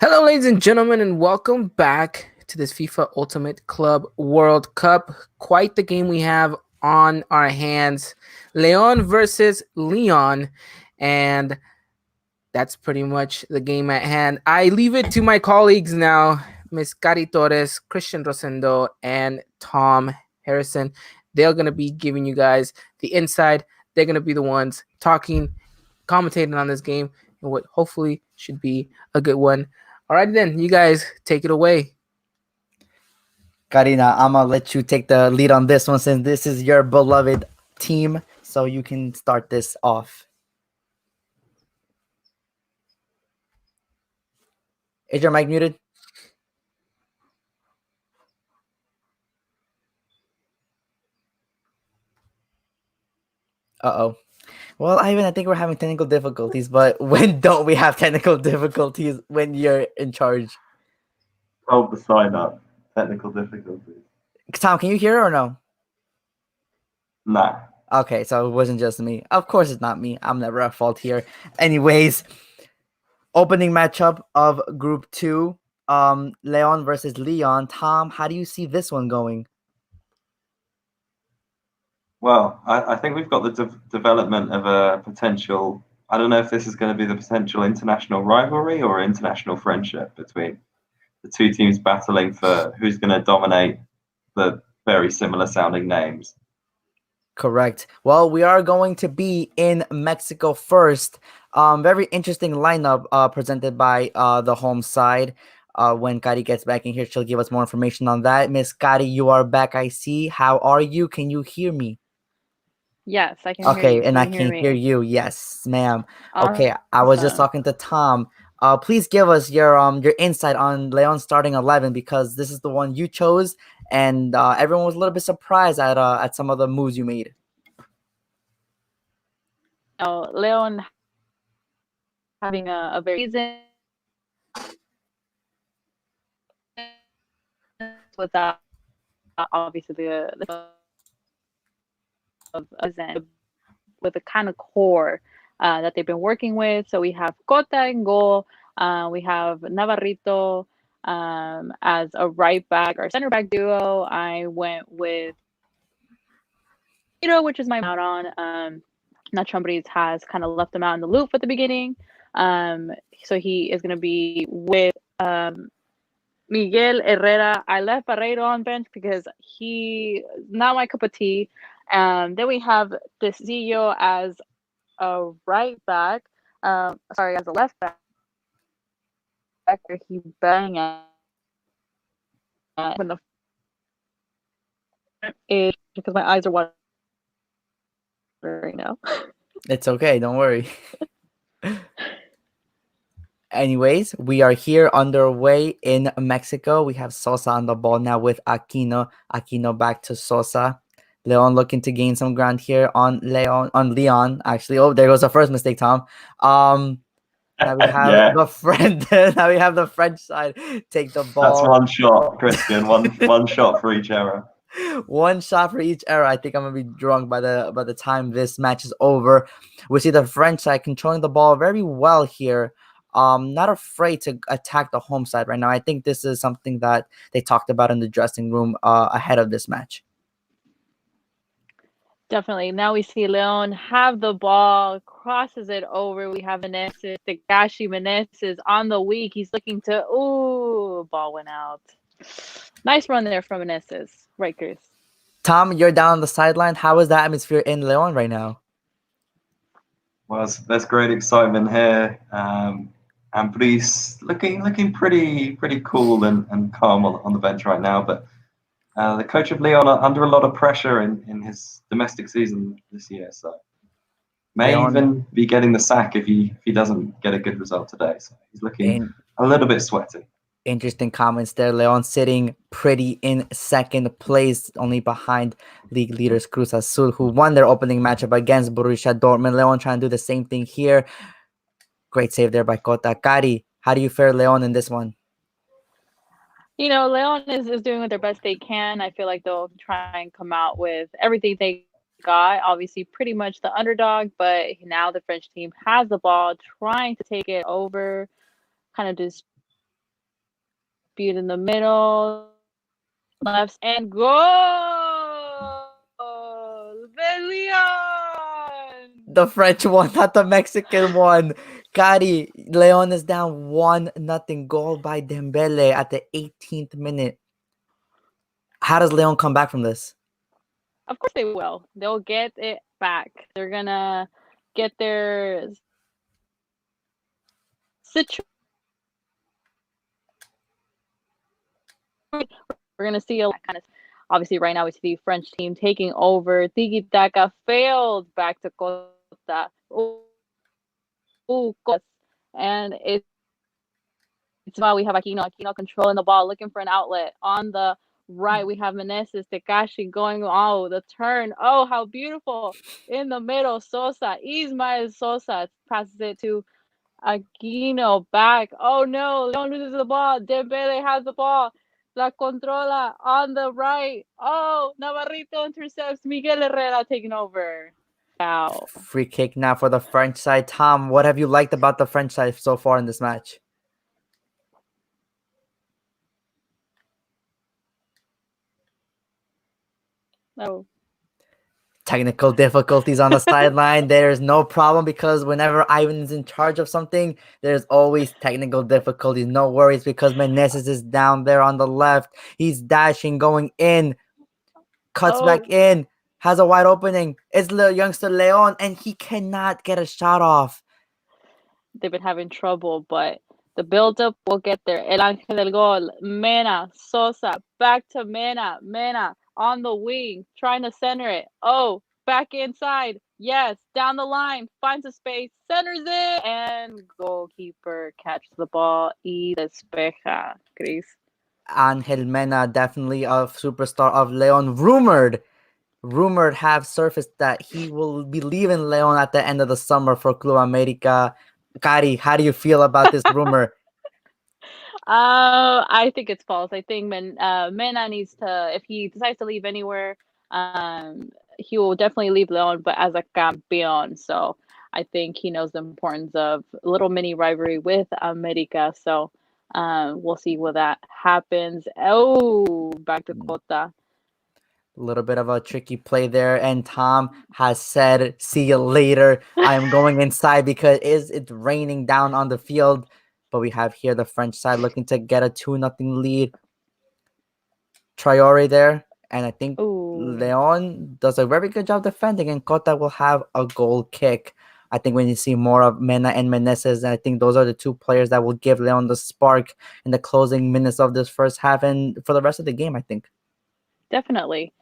Hello, ladies and gentlemen, and welcome back to this FIFA Ultimate Club World Cup. Quite the game we have on our hands. Leon versus Leon, and that's pretty much the game at hand. I leave it to my colleagues now, Miss Cari Torres, Christian Rosendo, and Tom Harrison. They're going to be giving you guys the inside. They're going to be the ones talking, commentating on this game, and what hopefully should be a good one. All right, then, you guys take it away. Karina, I'm gonna let you take the lead on this one since this is your beloved team, so you can start this off. Is your mic muted? Uh-oh. Well, Ivan, I think we're having technical difficulties, but when don't we have technical difficulties when you're in charge? Hold the sign up. Technical difficulties. Tom, can you hear or no? Nah. Okay, so it wasn't just me. Of course it's not me. I'm never at fault here. Anyways, opening matchup of Group 2, Leon versus Leon. Tom, how do you see this one going? Well, I think we've got the development of a potential. I don't know if this is going to be the potential international rivalry or international friendship between the two teams battling for who's going to dominate the very similar sounding names. Correct. Well, we are going to be in Mexico first. Very interesting lineup presented by the home side. When Kari gets back in here, she'll give us more information on that. Miss Kari, you are back, I see. How are you? Can you hear me? Yes, I can hear Okay, you. and Can I you hear can hear me? you. Yes, ma'am. Okay, I was just Awesome. talking to Tom. Please give us your insight on Leon's starting 11 because this is the one you chose, and everyone was a little bit surprised at some of the moves you made. Leon having a very season without obviously the of with the kind of core that they've been working with. So we have Cota in goal. We have Navarrito as a right back or center back duo. I went with which is my out on. Nacho Ambriz has kind of left him out in the loop at the beginning. So he is going to be with Miguel Herrera. I left Barreiro on bench because he not my cup of tea. Then we have Tecillo as a right back. As a left back. Where he bang at when the is because my eyes are watering right now. It's okay, don't worry. Anyways, we are here underway in Mexico. We have Sosa on the ball now with Aquino. Aquino back to Sosa. Leon looking to gain some ground here on Leon. Actually, oh, there goes the first mistake, Tom. Now we have the friend. Now we have the French side take the ball. That's one shot, Christian. One shot for each error. One shot for each error. I think I'm gonna be drunk by the time this match is over. We see the French side controlling the ball very well here. Not afraid to attack the home side right now. I think this is something that they talked about in the dressing room ahead of this match. Definitely. Now we see Leon have the ball, crosses it over. We have Meneses, Tagashi Meneses on the weak. He's looking to, ball went out. Nice run there from Meneses. Right, Chris? Tom, you're down on the sideline. How is the atmosphere in Leon right now? Well, there's great excitement here. And Brice looking pretty cool and calm on the bench right now. But the coach of Leon are under a lot of pressure in his domestic season this year, so may even be getting the sack if he doesn't get a good result today. So he's looking a little bit sweaty. Interesting comments there. Leon sitting pretty in second place, only behind league leaders Cruz Azul, who won their opening matchup against Borussia Dortmund. Leon trying to do the same thing here. Great save there by Cota. Kari, how do you fare Leon in this one? Leon is doing their best they can. I feel like they'll try and come out with everything they got. Obviously, pretty much the underdog, but now the French team has the ball, trying to take it over, kind of dispute in the middle, left, and goal! The Leon! The French one, not the Mexican one. Kari, Leon is down 1-0 goal by Dembele at the 18th minute. How does Leon come back from this? Of course they will. They'll get it back. They're gonna get their situation. We're gonna see a kind of. Obviously, right now we see the French team taking over. Tiki Taka failed back to Cota. And it's about we have Aquino controlling the ball, looking for an outlet. On the right, we have Meneses, Tekashi going, oh, the turn. Oh, how beautiful. In the middle, Sosa, Ismael Sosa passes it to Aquino back. Oh, no, Leon loses the ball. Dembele has the ball. La Controla on the right. Oh, Navarrito intercepts. Miguel Herrera taking over. Wow. Free kick now for the French side. Tom, what have you liked about the French side so far in this match? Oh. Technical difficulties on the sideline. There's no problem because whenever Ivan's in charge of something, there's always technical difficulties. No worries because Meneses is down there on the left. He's dashing, going in, cuts back in, has a wide opening. It's the youngster Leon, and he cannot get a shot off. They've been having trouble, but the build-up will get there. El Ángel del Gol, Mena, Sosa, back to Mena, Mena on the wing, trying to center it. Oh, back inside. Yes, down the line, finds a space, centers it, and goalkeeper catches the ball y despeja, Chris. Angel Mena, definitely a superstar of Leon. Rumored have surfaced that he will be leaving Leon at the end of the summer for Club America. Kari, how do you feel about this rumor? I think it's false. I think Mena needs to, if he decides to leave anywhere, he will definitely leave Leon, but as a campeón. So I think he knows the importance of a little mini rivalry with America. So we'll see where that happens. Oh, back to Cota. A little bit of a tricky play there, and Tom has said, "See you later. I am going inside because it's raining down on the field." But we have here the French side looking to get a 2-0 lead. Traore there, and I think Leon does a very good job defending, and Cota will have a goal kick. I think when you see more of Mena and Meneses, and I think those are the two players that will give Leon the spark in the closing minutes of this first half and for the rest of the game, I think. Definitely.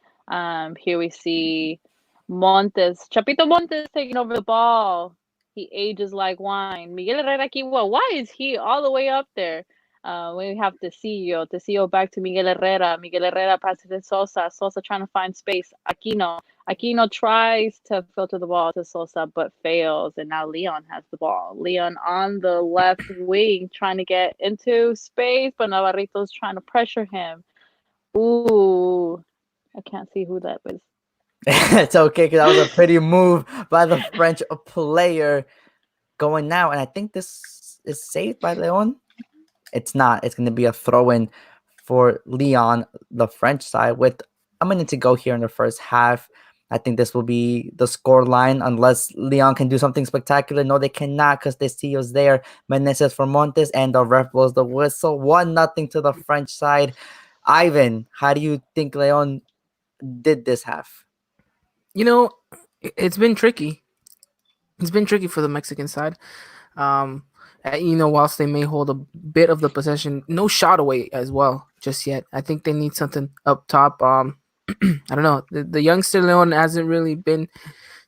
Here we see Montes, Chapito Montes taking over the ball. He ages like wine. Miguel Herrera Kiwa, why is he all the way up there? We have Tecillo back to Miguel Herrera. Miguel Herrera passes to Sosa. Sosa trying to find space. Aquino tries to filter the ball to Sosa, but fails. And now Leon has the ball. Leon on the left wing trying to get into space, but Navarrito's trying to pressure him. Ooh, I can't see who that was. It's okay because that was a pretty move by the French player going now. And I think this is saved by Leon. It's not. It's going to be a throw-in for Leon, the French side, with a minute to go here in the first half. I think this will be the score line unless Leon can do something spectacular. No, they cannot because Tecillo's there. Meneses for Montes, and the ref blows the whistle. 1-0 to the French side. Ivan, how do you think Leon did this half? You know, it's been tricky. It's been tricky for the Mexican side. Whilst they may hold a bit of the possession, no shot away as well just yet. I think they need something up top. I don't know. The youngster Leon hasn't really been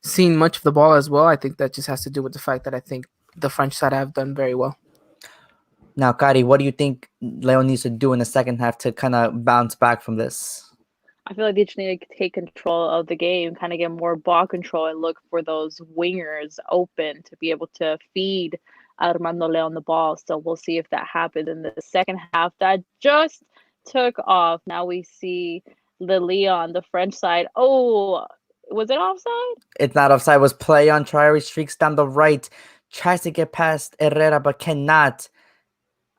seeing much of the ball as well. I think that just has to do with the fact that I think the French side have done very well. Now, Kari, what do you think Leon needs to do in the second half to kind of bounce back from this? I feel like they just need to take control of the game, kind of get more ball control and look for those wingers open to be able to feed Armando Leon the ball. So we'll see if that happens in the second half. That just took off. Now we see the Leon, the French side. Oh, was it offside? It's not offside. It was play on. Traore streaks down the right. Tries to get past Herrera, but cannot.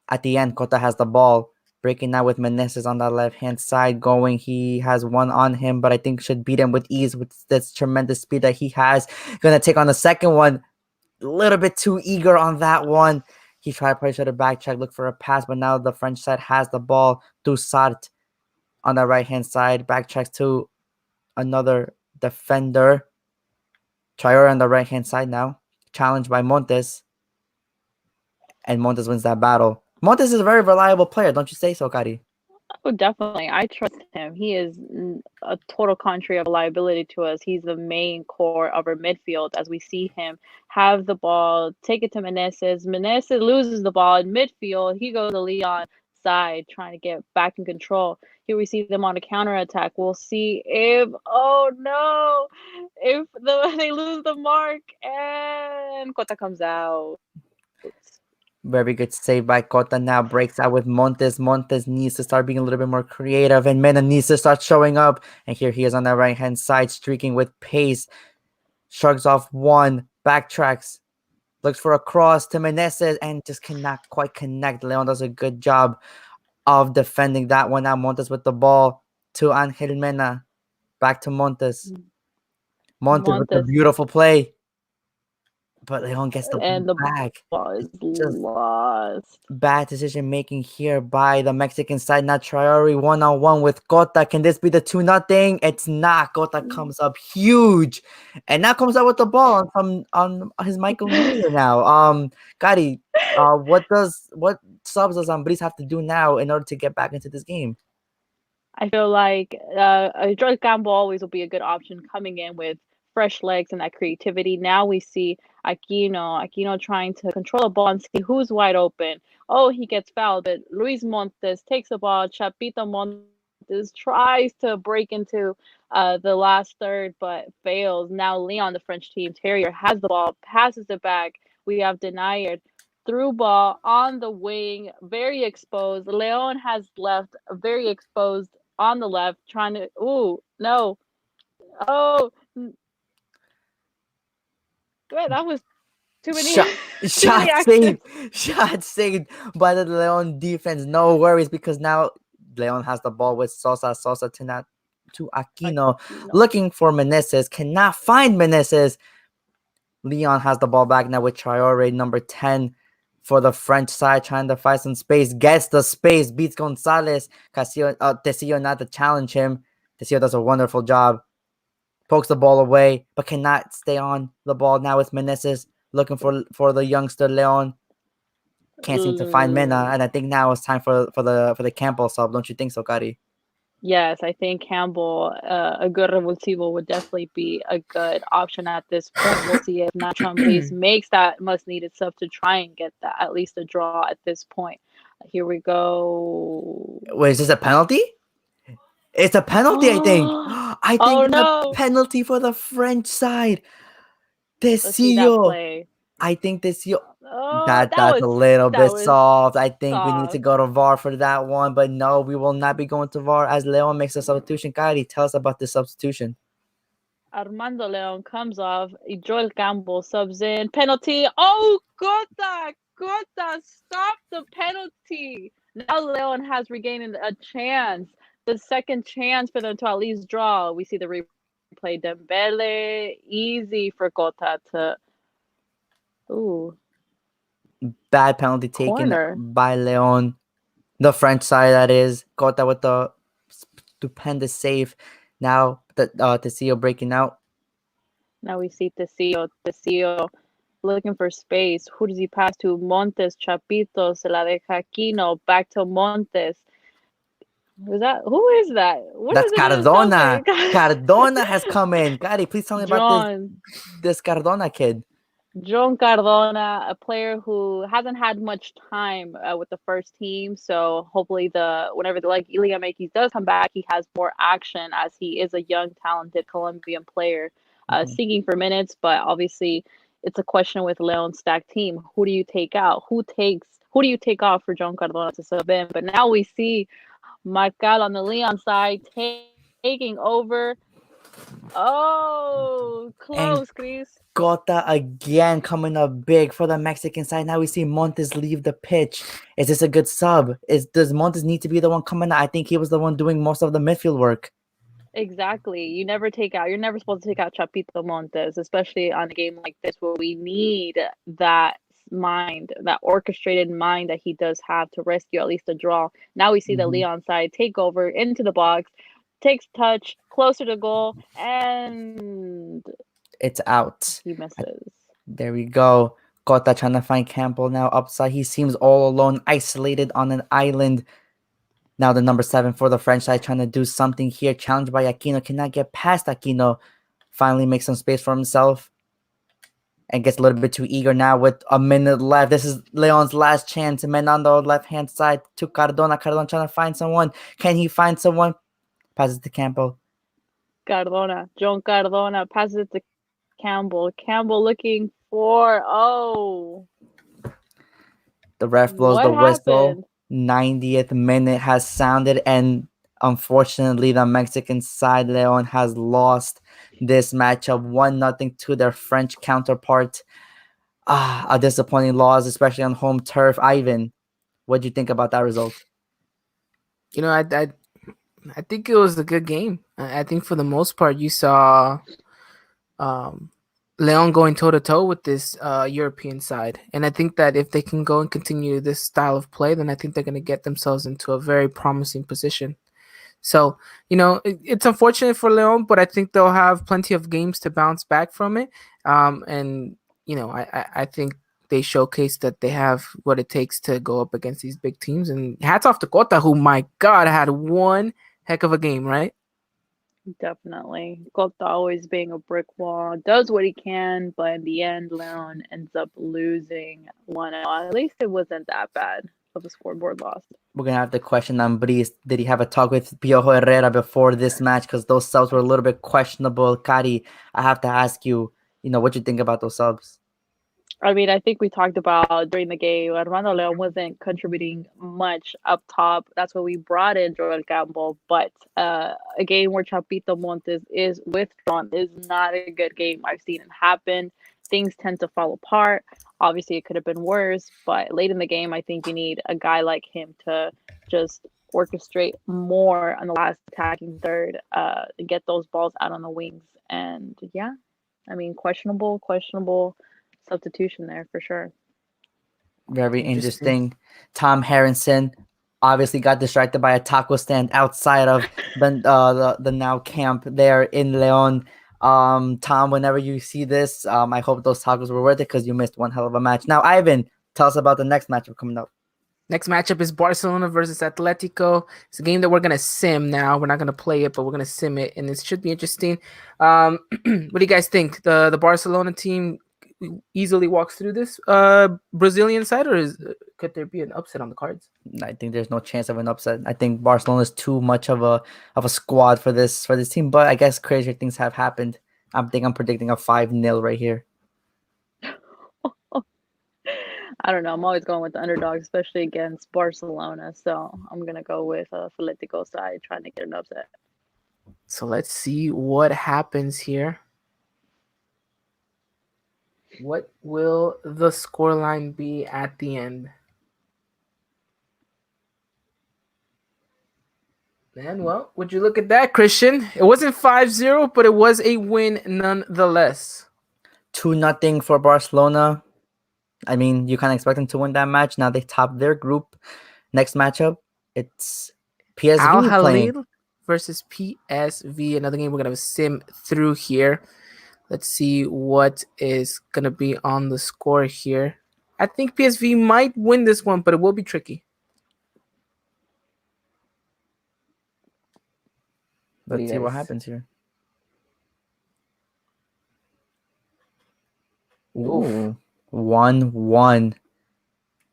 At the end, Cota has the ball. breaking out with Meneses on the left-hand side going. He has one on him, but I think should beat him with ease with this tremendous speed that he has. Gonna take on the second one. A little bit too eager on that one. He tried to play to the back check, look for a pass, but now the French side has the ball. Dussart on the right-hand side. Back checks to another defender. Traore on the right-hand side now. Challenged by Montes. And Montes wins that battle. Montes is a very reliable player, don't you say so, Kari? Oh, definitely. I trust him. He is a total contrary of liability to us. He's the main core of our midfield as we see him have the ball, take it to Meneses. Meneses loses the ball in midfield. He goes to Leon side trying to get back in control. Here we see them on a counterattack. We'll see if, oh no, if they lose the mark and Kota comes out. Very good save by Cota. Now breaks out with Montes. Montes needs to start being a little bit more creative, and Mena needs to start showing up. And here he is on the right-hand side, streaking with pace. Shrugs off one, backtracks, looks for a cross to Meneses, and just cannot quite connect. Leon does a good job of defending that one. Now Montes with the ball to Angel Mena. Back to Montes. Montes with the beautiful play. But Leon gets the and the ball back. ball is Just lost. bad decision making here by the Mexican side. Now Traore 1-on-1 with Cota. Can this be the 2-0? It's not. Cota comes up huge, and now comes out with the ball on his Michael Mueller now. Gary, what subs does Ambris have to do now in order to get back into this game? I feel like Joel Campbell always will be a good option coming in with fresh legs and that creativity. Now we see Aquino trying to control the ball and see who's wide open. Oh, he gets fouled, but Luis Montes takes the ball. Chapito Montes tries to break into the last third, but fails. Now Leon, the French team Terrier, has the ball, passes it back. We have denied. Through ball on the wing, very exposed. Leon has left very exposed on the left, trying to. Ooh, no. Oh, wait, that was too many. Shot saved by the Leon defense. No worries, because now Leon has the ball with Sosa. Sosa to Aquino, looking for Meneses. Cannot find Meneses. Leon has the ball back now with Traore, number 10 for the French side, trying to find some space. Gets the space, beats Gonzalez. Tecillo not to challenge him. Tecillo does a wonderful job. Pokes the ball away, but cannot stay on the ball. Now it's Meneses looking for the youngster Leon. Can't seem to find Mena, and I think now it's time for the Campbell sub. Don't you think so, Kari? Yes, I think Campbell, a good revulsivo would definitely be a good option at this point. We'll see if Nacho Ambriz makes that much needed sub to try and get that at least a draw at this point. Here we go. Wait, is this a penalty? It's a penalty, I think. I think it's a penalty for the French side. Tecillo. I think Tecillo. That's a little bit soft. I think we need to go to VAR for that one. But no, we will not be going to VAR as Leon makes a substitution. Kari, tell us about this substitution. Armando Leon comes off. Joel Campbell subs in. Penalty. Oh, Cota, stop the penalty. Now Leon has regained a chance. The second chance for them to at least draw. We see the replay. Dembele, easy for Cota to. Ooh. Bad penalty taken by Leon. The French side, that is. Cota with the stupendous save. Now Tecillo breaking out. Now we see Tecillo looking for space. Who does he pass to? Montes, Chapito, se la deja Aquino, back to Montes. Who is that? That's Cardona. Cardona has come in. Gary, please tell me about this Cardona kid. John Cardona, a player who hasn't had much time with the first team, so hopefully whenever Liga MX does come back, he has more action as he is a young, talented Colombian player, seeking for minutes. But obviously, it's a question with Leon's stacked team. Who do you take out? Who do you take off for John Cardona to sub in? But now we see Marcal on the Leon side taking over. Oh, And close, Chris. Cota again coming up big for the Mexican side. Now we see Montes leave the pitch. Is this a good sub? Does Montes need to be the one coming out? I think he was the one doing most of the midfield work. Exactly. You're never supposed to take out Chapito Montes, especially on a game like this where we need that mind, that orchestrated mind that he does have to rescue at least a draw. Now we see the Mhm. Leon side take over into the box, takes touch, closer to goal, and It's out. he misses. There we go. Cota trying to find Campbell now upside. He seems all alone, isolated on an island. Now the number 7 for the French side trying to do something here. Challenged by Aquino. Cannot get past Aquino. Finally makes some space for himself. And gets a little bit too eager now with a minute left. This is Leon's last chance. Men on the left-hand side to Cardona. Cardona trying to find someone. Can he find someone? Passes to Campbell. Cardona, John Cardona passes it to Campbell. Campbell looking for, oh, The ref blows the what whistle. happened? 90th minute has sounded, and unfortunately, the Mexican side, Leon, has lost this matchup 1-0 to their French counterpart. A disappointing loss, especially on home turf. Ivan, what do you think about that result? You know, I think it was a good game. I think for the most part, you saw um, Leon going toe to toe with this European side, and I think that if they can go and continue this style of play, then I think they're going to get themselves into a very promising position. So, you know, it's unfortunate for Leon, but I think they'll have plenty of games to bounce back from it. And, you know, I think they showcase that they have what it takes to go up against these big teams. And hats off to Cota, who, my God, had one heck of a game, right? Definitely. Cota always being a brick wall, does what he can, but in the end, Leon ends up losing 1-0. At least it wasn't that bad of a scoreboard loss. We're going to have to question Ambris. Did he have a talk with Piojo Herrera before this match? Because those subs were a little bit questionable. Kari, I have to ask you, what you think about those subs? I mean, I think we talked about during the game, Armando Leon wasn't contributing much up top. That's why we brought in Joel Campbell. But a game where Chapito Montes is withdrawn is not a good game. I've seen it happen. Things tend to fall apart. Obviously, it could have been worse. But late in the game, I think you need a guy like him to just orchestrate more on the last attacking third, get those balls out on the wings. And yeah, I mean, questionable substitution there for sure. Very Interesting. interesting. Tom Harrison obviously got distracted by a taco stand outside of the now camp there in Leon. Tom, whenever you see this, I hope those tacos were worth it because you missed one hell of a match. Now, Ivan, tell us about the next matchup coming up. Next matchup is Barcelona versus Atletico. It's a game that we're gonna sim now. We're not gonna play it, but we're gonna sim it, and it should be interesting. What do you guys think? The Barcelona team easily walks through this Brazilian side, or could there be an upset on the cards? I think there's no chance of an upset. I think Barcelona is too much of a squad for this team, but I guess crazier things have happened. I'm predicting a 5-0 right here. I don't know. I'm always going with the underdog, especially against Barcelona. So I'm gonna go with Atletico side, trying to get an upset. So let's see what happens here. What will the scoreline be at the end? And well, would you look at that, Christian? It wasn't 5-0, but it was a win nonetheless. 2-0 for Barcelona. I mean, you kind of expect them to win that match. Now they top their group. Next matchup, it's Al PSV playing. Halil versus PSV. Another game we're going to sim through here. Let's see what is going to be on the score here. I think PSV might win this one, but it will be tricky. Let's see what happens here. Ooh, 1-1.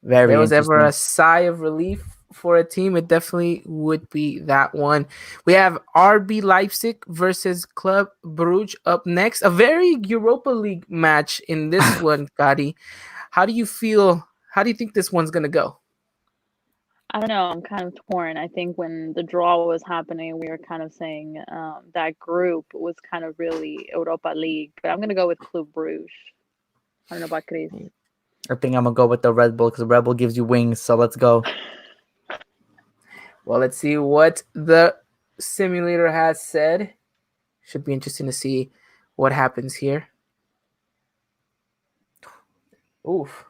Very There was interesting. ever a sigh of relief for a team, it definitely would be that one. We have RB Leipzig versus Club Brugge up next. A very Europa League match in this one, Gotti. How do you feel? How do you think this one's going to go? I don't know. I'm kind of torn. I think when the draw was happening, we were kind of saying that group was kind of really Europa League. But I'm gonna go with Club Bruges. I don't know about Chris. I think I'm gonna go with the Red Bull because Red Bull gives you wings. So let's go. Well, let's see what the simulator has said. Should be interesting to see what happens here. Oof.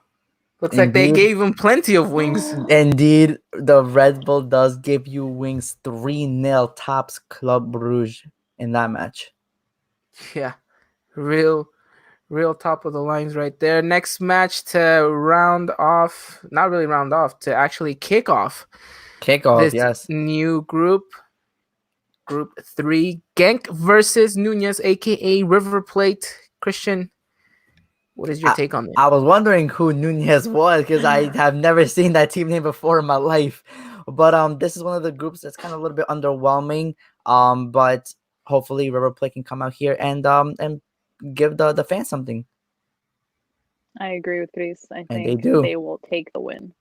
Looks like they Indeed. gave him plenty of wings. Indeed, the Red Bull does give you wings 3-0 tops Club Brugge in that match. Yeah. Real top of the lines right there. Next match to round off, not really round off, to actually kick off Kickoff, this yes. new group. Group 3, Genk versus Nunez, aka River Plate. Christian, what is your take on it? I was wondering who Nunez was because I have never seen that team name before in my life. But this is one of the groups that's kind of a little bit underwhelming. But hopefully River Plate can come out here and give the fans something. I agree with Chris. I And they think do. they will take the win.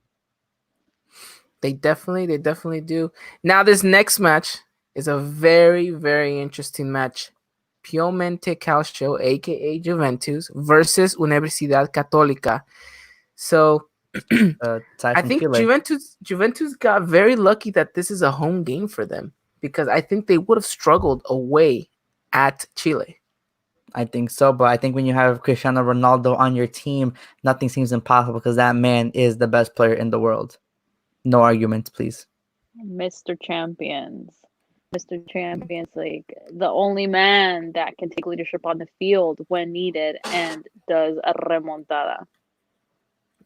They definitely do. Now this next match is a very, very interesting match. Piemonte Calcio, aka Juventus, versus Universidad Católica. So Side I from think Chile. Juventus got very lucky that this is a home game for them, because I think they would have struggled away at Chile. I think so, but I think when you have Cristiano Ronaldo on your team, nothing seems impossible because that man is the best player in the world. No arguments, please. Mr. Champions. Mr. Champions League. The only man that can take leadership on the field when needed and does a remontada.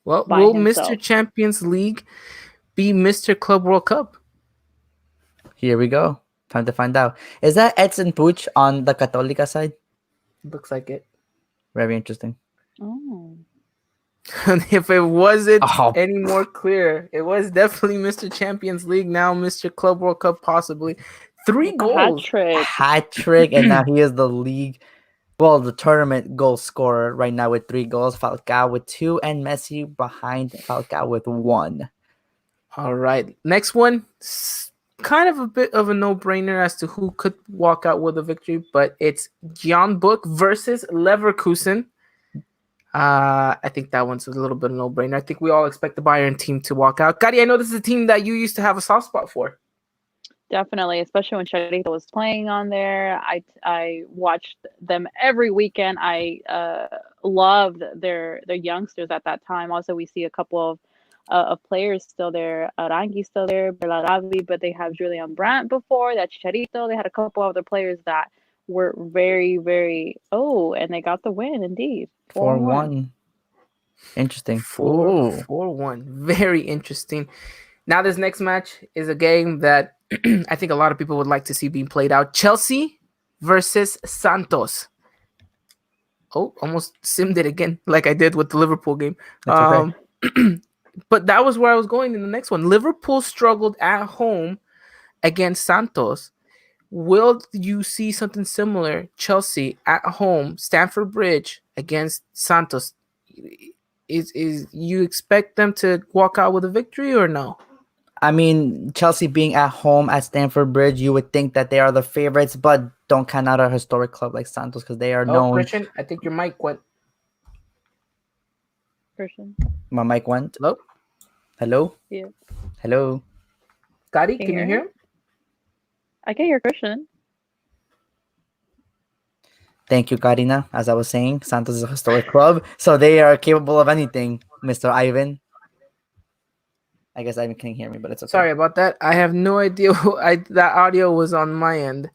Well, By will himself. Mr. Champions League be Mr. Club World Cup? Here we go. Time to find out. Is that Edson Puch on the Católica side? Looks like it. Very interesting. Oh. And if it wasn't Oh. any more clear, it was definitely Mr. Champions League, now Mr. Club World Cup, possibly. 3 Hat goals. trick. Hat trick, and now he is the league, well, the tournament goal scorer right now with 3 goals. Falcao with 2, and Messi behind Falcao with 1. All right. Next one, kind of a bit of a no-brainer as to who could walk out with a victory, but it's Jan Book versus Leverkusen. I think that one's a little bit of a no-brainer. I think we all expect the Bayern team to walk out. Gary, I know this is a team that you used to have a soft spot for. Definitely, especially when Charito was playing on there. I watched them every weekend. I loved their youngsters at that time. Also, we see a couple of players still there. Arangi still there, Belarabi, but they have Julian Brandt before that. Charito. They had a couple other players that were very, very and they got the win indeed. 4-1. Interesting. 4-1. Very interesting. Now this next match is a game that I think a lot of people would like to see being played out. Chelsea versus Santos. Oh, almost simmed it again, like I did with the Liverpool game. That's okay. But that was where I was going in the next one. Liverpool struggled at home against Santos. Will you see something similar? Chelsea at home, Stamford Bridge against Santos. Is you expect them to walk out with a victory or no? I mean, Chelsea being at home at Stamford Bridge, you would think that they are the favorites, but don't count out a historic club like Santos because they are known. Christian, I think your mic went. Christian. My mic went. Hello? Hello? Yeah. Hello? Gotti, Can can you you hear hear him? I can hear Christian. Thank you, Karina. As I was saying, Santos is a historic club, so they are capable of anything, Mr. Ivan. I guess Ivan can't hear me, but it's okay. Sorry about that. I have no idea. That audio was on my end.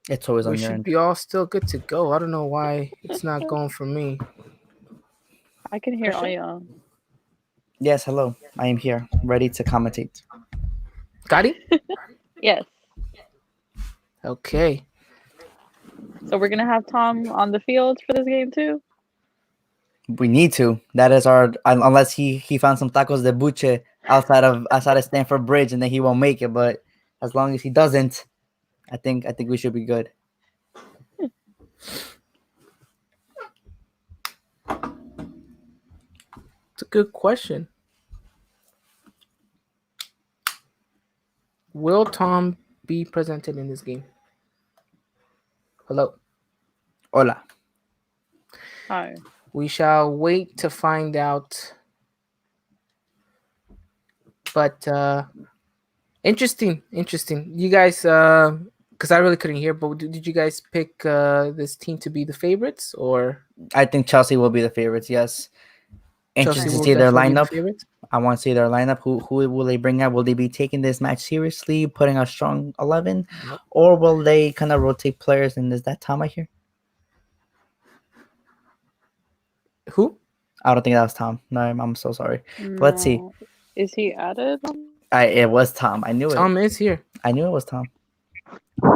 It's always We on your should end. be all still good to go. I don't know why it's not going for me. I can hear all Christian? y'all. Yes, hello. I am here, ready to commentate. Gotti? Yes. Okay. So we're gonna have Tom on the field for this game too. We need to. That is our unless he found some tacos de buche outside of Stamford Bridge, and then he won't make it. But as long as he doesn't, I think we should be good. It's a good question. Will Tom be presented in this game? Hello. Hola. Hi. We shall wait to find out. But interesting. You guys, because I really couldn't hear. But did you guys pick this team to be the favorites, or I think Chelsea will be the favorites. Yes. Chelsea Interested to will see their definitely be the lineup. favorites? I want to see their lineup. Who will they bring out? Will they be taking this match seriously, putting a strong 11, Nope. or will they kind of rotate players? And is that Tom I hear? Who? I don't think that was Tom. No, I'm so sorry. But let's see. No. Is he added? It was Tom. I knew it. Tom is here. I knew it was Tom.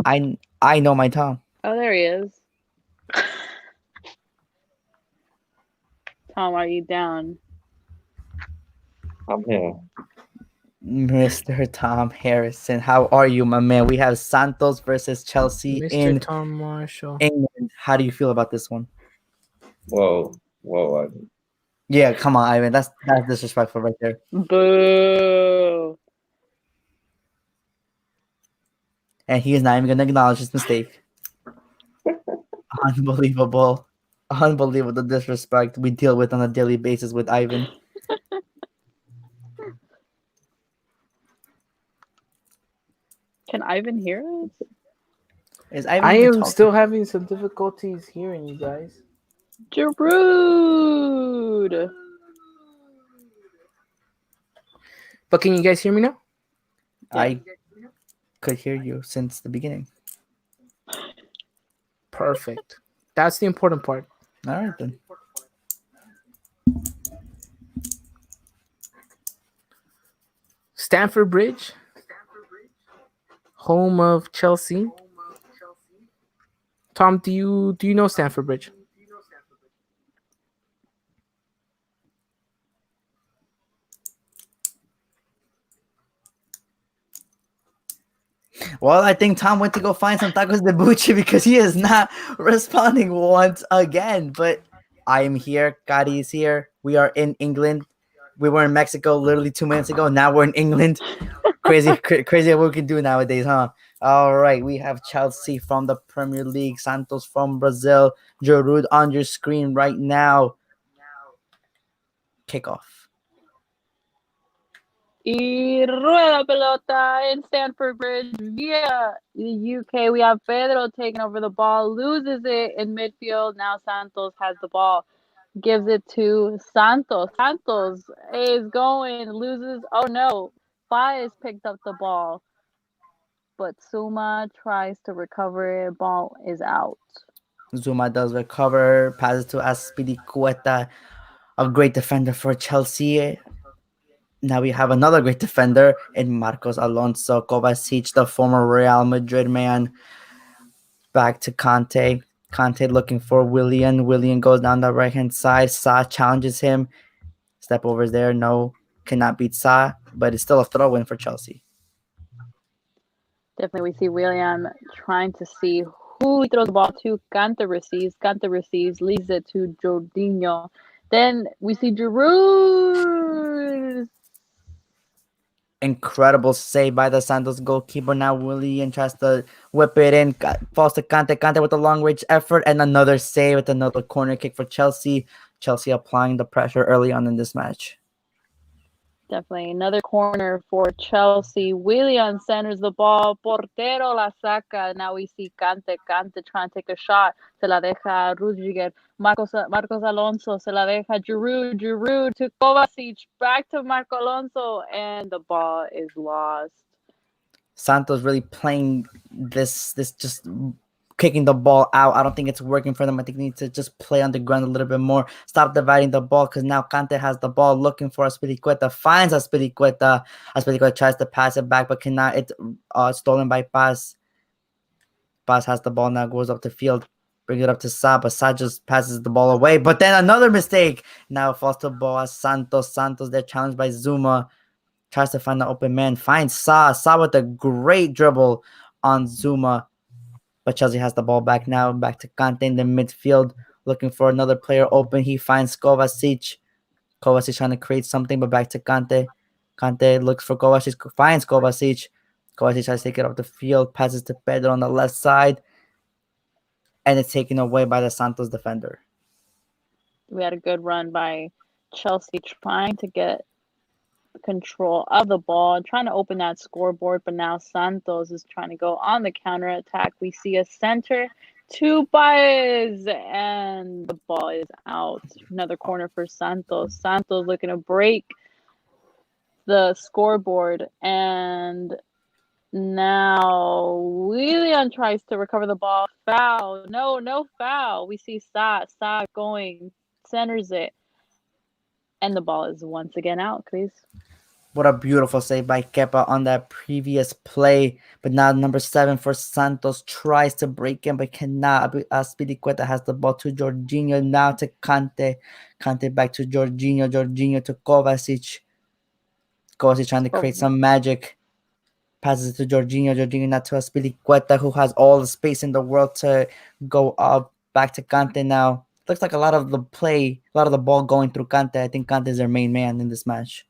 I know my Tom. Oh, there he is. Tom, are you down? I'm here. Mr. Tom Harrison. How are you, my man? We have Santos versus Chelsea Mr. in Tom Marshall. England. How do you feel about this one? Whoa. Yeah, come on, Ivan. That's disrespectful right there. Boo. And he is not even gonna acknowledge his mistake. Unbelievable. Unbelievable disrespect we deal with on a daily basis with Ivan. Can Ivan hear us? Is Ivan I even am talking? still having some difficulties hearing you guys. Giroud. But can you guys hear me now? I could hear you since the beginning. Perfect. That's the important part. All right then. Stamford Bridge, home of Chelsea. Tom, do you know Stamford Bridge? Well, I think Tom went to go find some tacos de buche because he is not responding once again. But I am here. Gotti is here. We are in England. We were in Mexico literally 2 minutes ago. Now we're in England. Crazy what we can do nowadays, huh? All right, we have Chelsea from the Premier League, Santos from Brazil, Giroud on your screen right now. Kickoff. Y rueda pelota in Stamford Bridge via the UK. We have Pedro taking over the ball, loses it in midfield. Now Santos has the ball, gives it to Santos. Santos is going, loses. Oh no, Fires picked up the ball, but Suma tries to recover it. Ball is out. Zuma does recover, passes to Aspilicueta, a great defender for Chelsea. Now we have another great defender in Marcos Alonso Kovacic, the former Real Madrid man. Back to Conte. Conte looking for Willian. Willian goes down the right hand side. Sa challenges him. Step over there. No, cannot beat Sa, but it's still a throw in for Chelsea. Definitely, we see William trying to see who he throws the ball to. Kante receives, leaves it to Jorginho. Then we see Giroud. Incredible save by the Santos goalkeeper. Now Willian tries to whip it in. Falls to Kante. Kante with a long range effort and another save with another corner kick for Chelsea. Chelsea applying the pressure early on in this match. Definitely another corner for Chelsea. William centers the ball. Portero la saca. Now we see Kante trying to take a shot. Se la deja Rudiger. Marcos Alonso. Se la deja Giroud to Kovacic. Back to Marco Alonso. And the ball is lost. Santos really playing this just kicking the ball out. I don't think it's working for them. I think they need to just play on the ground a little bit more. Stop dividing the ball because now Kante has the ball looking for Aspilicueta. Finds Aspilicueta. Aspilicueta tries to pass it back but cannot. It's stolen by Paz. Paz has the ball now, goes up the field. Bring it up to Sa, but Sa just passes the ball away. But then another mistake. Now falls to Boas Santos. Santos, they're challenged by Zuma. Tries to find the open man. Finds Sa. Sa with a great dribble on Zuma. But Chelsea has the ball back now. Back to Kante in the midfield. Looking for another player open. He finds Kovacic. Kovacic trying to create something, but back to Kante. Kante looks for Kovacic. Finds Kovacic. Kovacic tries to take it off the field, passes to Pedro on the left side, and it's taken away by the Santos defender. We had a good run by Chelsea trying to get control of the ball, trying to open that scoreboard, but now Santos is trying to go on the counter attack. We see a center to Baez, and the ball is out. Another corner for Santos. Santos looking to break the scoreboard, and now William tries to recover the ball. Foul. No, no foul. We see Sa going, centers it, and the ball is once again out, Chris. What a beautiful save by Kepa on that previous play. But now number 7 for Santos tries to break in, but cannot. Spilicueta has the ball to Jorginho. Now to Kante. Kante back to Jorginho. Jorginho to Kovacic. Kovacic trying to create some magic. Passes it to Jorginho. Jorginho now to Spilicueta, who has all the space in the world to go up. Back to Kante now. Looks like a lot of the play, a lot of the ball going through Kante. I think Kante is their main man in this match.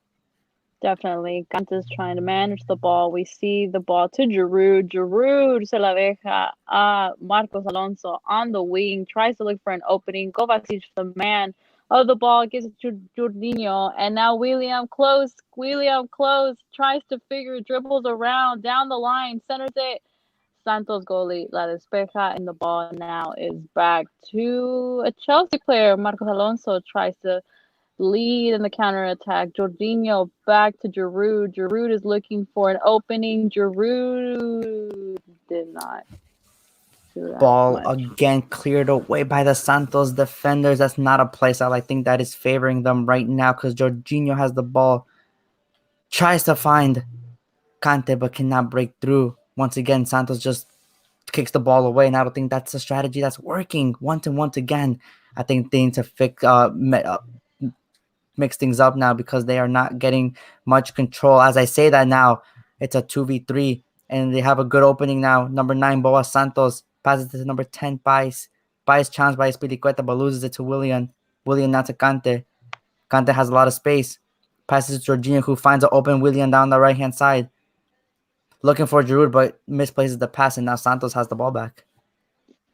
Definitely. Kante's trying to manage the ball. We see the ball to Giroud. Giroud se la deja a Marcos Alonso on the wing. Tries to look for an opening. Kovacic, the man of the ball, gives it to Jorginho. And now William close. William close. Tries to dribbles around, down the line, centers it. Santos goalie la despeja, and the ball now is back to a Chelsea player. Marcos Alonso tries to lead in the counter attack. Jorginho back to Giroud. Giroud is looking for an opening. Giroud did not do that Ball much. again cleared away by the Santos defenders. That's not a play style I think that is favoring them right now because Jorginho has the ball. Tries to find Kante but cannot break through. Once again, Santos just kicks the ball away, and I don't think that's a strategy that's working. Once again, I think they need to mix things up now because they are not getting much control. As I say that now, it's a 2v3, and they have a good opening now. Number 9, Boa Santos, passes to number 10, Pais. Pais challenged by Espiricueta, but loses it to William. William now to Kante. Kante has a lot of space. Passes to Jorginho, who finds an open William down the right-hand side. Looking for Giroud, but misplaces the pass, and now Santos has the ball back.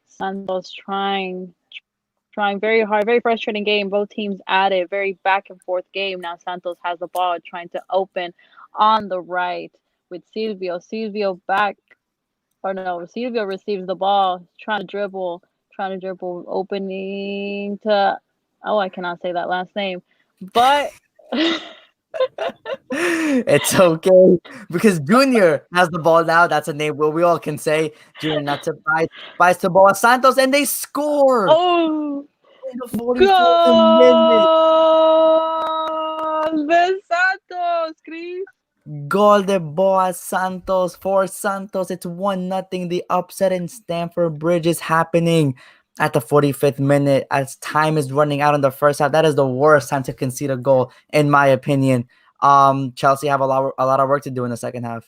Santos trying very hard, very frustrating game. Both teams at it, very back and forth game. Now Santos has the ball, trying to open on the right with Silvio. Silvio back, or no, Silvio receives the ball, trying to dribble, opening to, oh, I cannot say that last name, but It's okay because Junior has the ball now. That's a name we all can say. Junior not to buys to Boa Santos, and they score oh, in the 44th minute. goal de Santos, Chris. Gol de Boa Santos for Santos. It's 1-0. The upset in Stamford Bridge is happening at the 45th minute as time is running out in the first half. That is the worst time to concede a goal, in my opinion. Chelsea have a lot of work to do in the second half.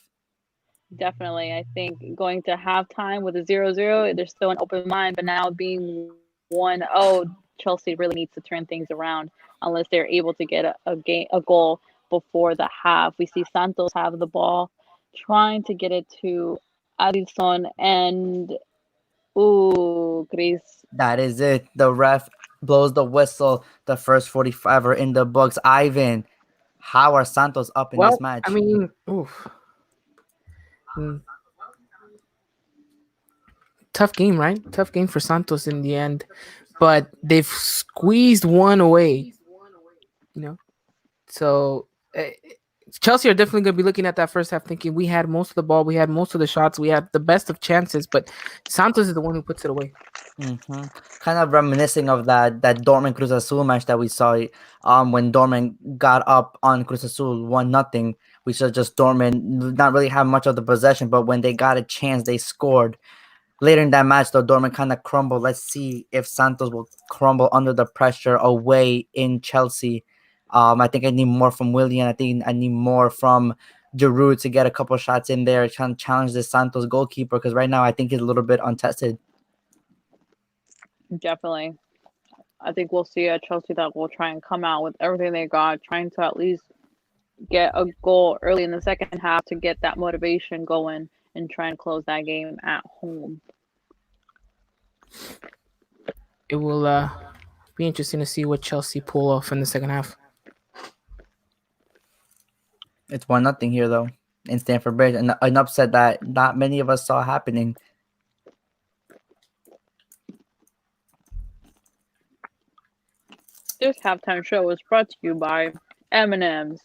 Definitely. I think going to halftime with a 0-0, there's still an open mind, but now being 1-0, Chelsea really needs to turn things around unless they're able to get a goal before the half. We see Santos have the ball, trying to get it to Addison, and Chris. That is it. The ref blows the whistle. The first 45 are in the books. Ivan, how are Santos up in this match? I mean, oof. Tough game, right? Tough game for Santos in the end, but they've squeezed one away. So Chelsea are definitely going to be looking at that first half thinking we had most of the ball, we had most of the shots, we had the best of chances, but Santos is the one who puts it away. Mm-hmm. Kind of reminiscing of that Dortmund Cruz Azul match that we saw when Dortmund got up on Cruz Azul 1-0. We saw just Dortmund not really have much of the possession, but when they got a chance, they scored. Later in that match, though, Dortmund kind of crumbled. Let's see if Santos will crumble under the pressure away in Chelsea. I think I need more from William. I think I need more from Giroud to get a couple shots in there, trying to challenge the Santos goalkeeper, because right now I think he's a little bit untested. Definitely. I think we'll see a Chelsea that will try and come out with everything they got, trying to at least get a goal early in the second half to get that motivation going and try and close that game at home. It will be interesting to see what Chelsea pull off in the second half. It's 1-0 here though in Stamford Bridge, and an upset that not many of us saw happening. This halftime show was brought to you by M&M's.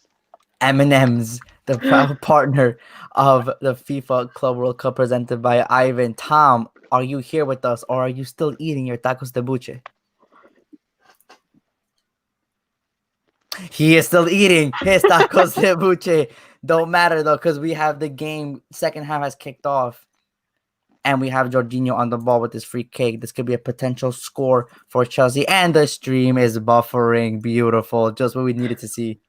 M&M's, the proud partner of the FIFA Club World Cup presented by Ivan. Tom, are you here with us or are you still eating your tacos de buche? He is still eating his tacos de buche. Don't matter though, because we have the game. Second half has kicked off. And we have Jorginho on the ball with this free kick. This could be a potential score for Chelsea. And the stream is buffering. Beautiful. Just what we needed to see.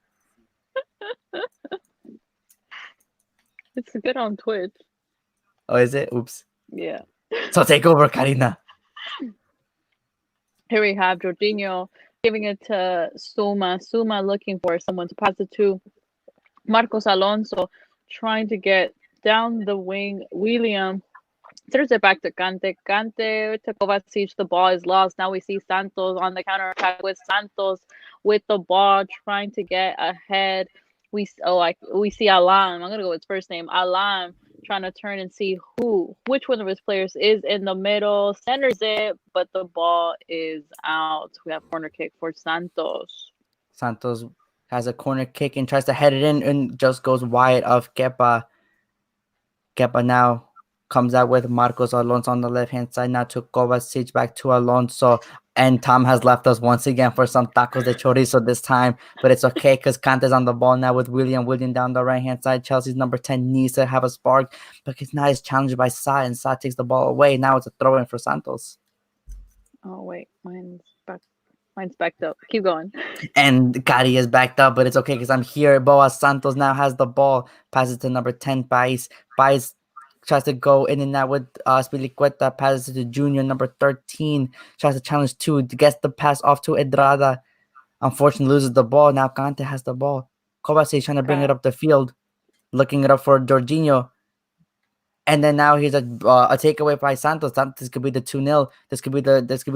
It's good on Twitch. Oh, is it? Oops. Yeah. So take over, Karina. Here we have Jorginho giving it to Suma. Suma looking for someone to pass it to. Marcos Alonso trying to get down the wing. William turns it back to Kante. Kante to Kovacic. The ball is lost. Now we see Santos on the counter attack with Santos with the ball trying to get ahead. We see Alan. I'm gonna go with his first name. Alan trying to turn and see which one of his players is in the middle. Centers it, but the ball is out. We have corner kick for Santos. Santos has a corner kick and tries to head it in and just goes wide of Kepa. Kepa now comes out with Marcos Alonso on the left-hand side. Now to Kovacic, back to Alonso. And Tom has left us once again for some tacos de chorizo this time. But it's okay because Kante's on the ball now with William. William down the right-hand side. Chelsea's number 10 needs to have a spark. But he's now is challenged by Sa, and Sa takes the ball away. Now it's a throw-in for Santos. Oh, wait. Mine's backed up. Keep going. And Gary is backed up, but it's okay because I'm here. Boas Santos now has the ball. Passes to number 10, Pais. Pais tries to go in and out with Spilicueta, passes to Junior, number 13, tries to challenge 2, gets the pass off to Edrada. Unfortunately, loses the ball. Now Kante has the ball. Kovacic trying to bring it up the field, looking it up for Jorginho. And then now here's a takeaway by Santos. This could be the 2-0. This could be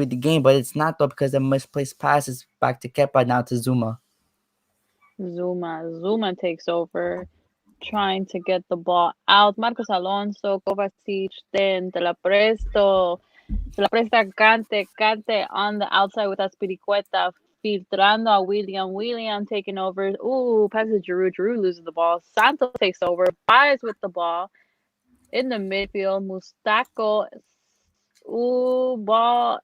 the game, but it's not though because the misplaced pass is back to Kepa, now to Zuma. Zuma takes over, trying to get the ball out. Marcos Alonso, Kovacic, then De La Presta Kante on the outside with Aspiricueta, filtrando a William taking over. Ooh, passes Giroud loses the ball. Santos takes over, Baez with the ball in the midfield. Mustaco, ball.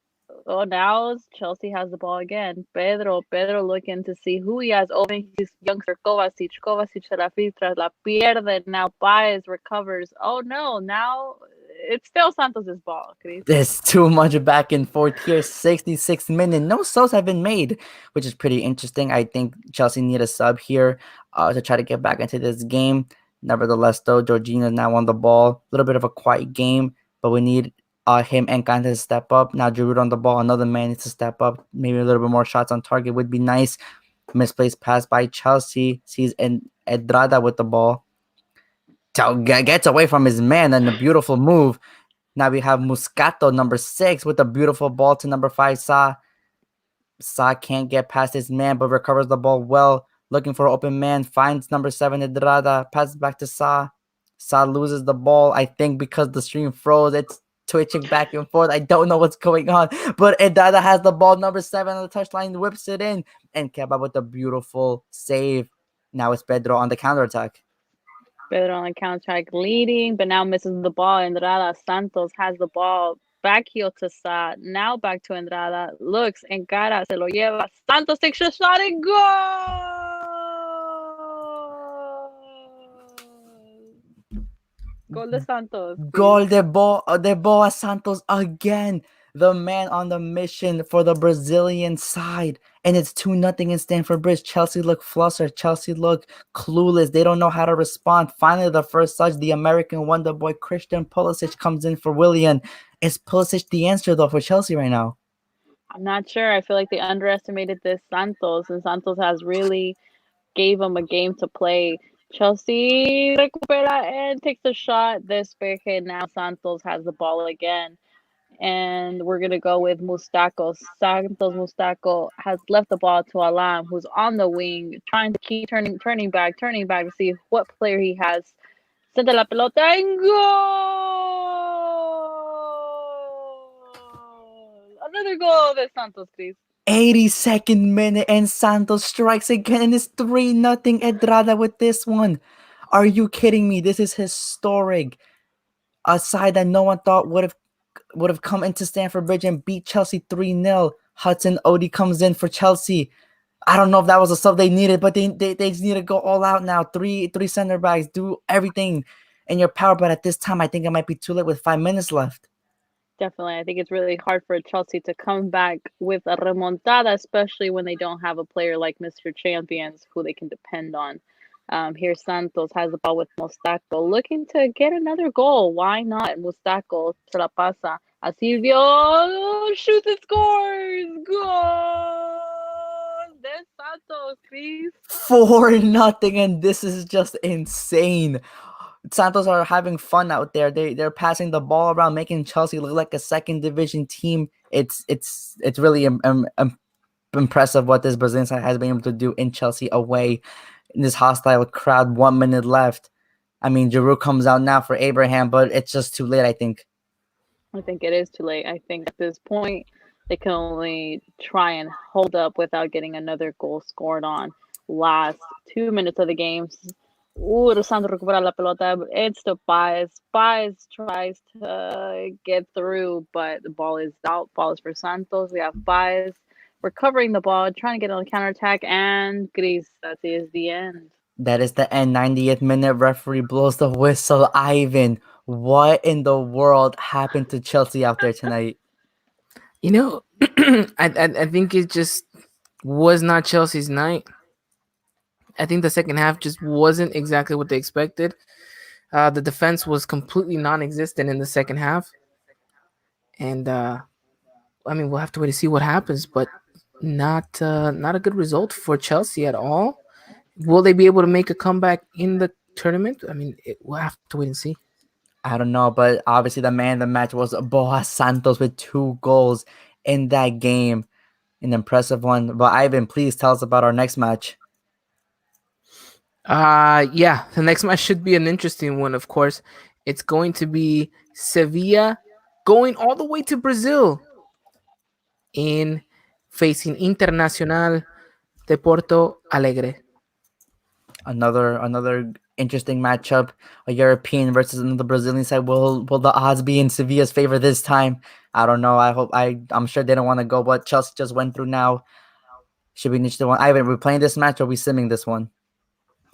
Oh, now Chelsea has the ball again. Pedro looking to see who he has open. His youngster Kovacic se la filtra, la pierde. Now Baez recovers. Oh no, now it's still Santos's ball, Chris. There's too much back and forth here. 66 minutes. No subs have been made, which is pretty interesting. I think Chelsea need a sub here to try to get back into this game. Nevertheless, though, Jorginho is now on the ball. A little bit of a quiet game, but we need him and Kante to step up. Now Giroud on the ball. Another man needs to step up. Maybe a little bit more shots on target would be nice. Misplaced pass by Chelsea. Sees Edrada with the ball. Gets away from his man and a beautiful move. Now we have Muscato, number 6, with a beautiful ball to number 5, Sa. Sa can't get past his man, but recovers the ball well. Looking for an open man. Finds number 7, Edrada. Passes back to Sa. Sa loses the ball. I think because the stream froze, it's twitching back and forth. I don't know what's going on. But Edrada has the ball. Number 7 on the touchline. Whips it in. And Keba with a beautiful save. Now it's Pedro on the counterattack. Pedro on the counter-attack leading, but now misses the ball. Andrada Santos has the ball. Back heel to Sa. Now back to Andrada. Looks, encara, se lo lleva. Santos takes a shot and goal! Gol de Santos. Gol de Boa Santos again. The man on the mission for the Brazilian side. And it's 2-0 in Stamford Bridge. Chelsea look flustered. Chelsea look clueless. They don't know how to respond. Finally, the first touch, the American wonder boy Christian Pulisic comes in for Willian. Is Pulisic the answer, though, for Chelsea right now? I'm not sure. I feel like they underestimated this Santos, and Santos has really gave them a game to play. Chelsea recupera and takes a shot. Despeje. Now Santos has the ball again. And we're gonna go with Mustaco. Santos Mustaco has left the ball to Alam, who's on the wing, trying to keep turning back to see what player he has. Senta la pelota and goal! Another goal de Santos, please. 82nd minute and Santos strikes again and it's 3-0 Edrada with this one. Are you kidding me? This is historic. A side that no one thought would have come into Stamford Bridge and beat Chelsea 3-0. Hudson Odoi comes in for Chelsea. I don't know if that was a sub they needed, but they just need to go all out now. Three center backs, do everything in your power. But at this time, I think it might be too late with 5 minutes left. Definitely. I think it's really hard for Chelsea to come back with a remontada, especially when they don't have a player like Mr. Champions who they can depend on. Here, Santos has the ball with Mustaco, looking to get another goal. Why not? Mustaco se la pasa a Silvio, shoots and scores! Goal! De Santos, please. 4-0, and this is just insane. Santos are having fun out there. They're passing the ball around, making Chelsea look like a second division team. It's really impressive what this Brazilian side has been able to do in Chelsea away in this hostile crowd. 1 minute left. I mean, Giroud comes out now for Abraham, but it's just too late, I think. I think it is too late. I think at this point, they can only try and hold up without getting another goal scored on. Last 2 minutes of the game. Santos recupera la pelota. It's to Baez. Baez tries to get through, but the ball is out. Ball is for Santos. We have Baez recovering the ball, trying to get on the counterattack, and Gris. That is the end. That is the end. 90th minute. Referee blows the whistle. Ivan, what in the world happened to Chelsea out there tonight? You know, I think it just was not Chelsea's night. I think the second half just wasn't exactly what they expected. The defense was completely non-existent in the second half, and I mean we'll have to wait to see what happens. But not a good result for Chelsea at all. Will they be able to make a comeback in the tournament? I mean, we'll have to wait and see. I don't know, but obviously the man of the match was Boas Santos with 2 goals in that game. An impressive one. But Ivan, please tell us about our next match. Yeah, the next match should be an interesting one. Of course, it's going to be Sevilla going all the way to Brazil in facing Internacional de Porto Alegre. Another interesting matchup. A European versus another Brazilian side. Will the odds be in Sevilla's favor this time? I don't know. I'm sure they don't want to go, but Chelsea just went through now. Should be an interesting one. Ivan, are we playing this match or are we simming this one?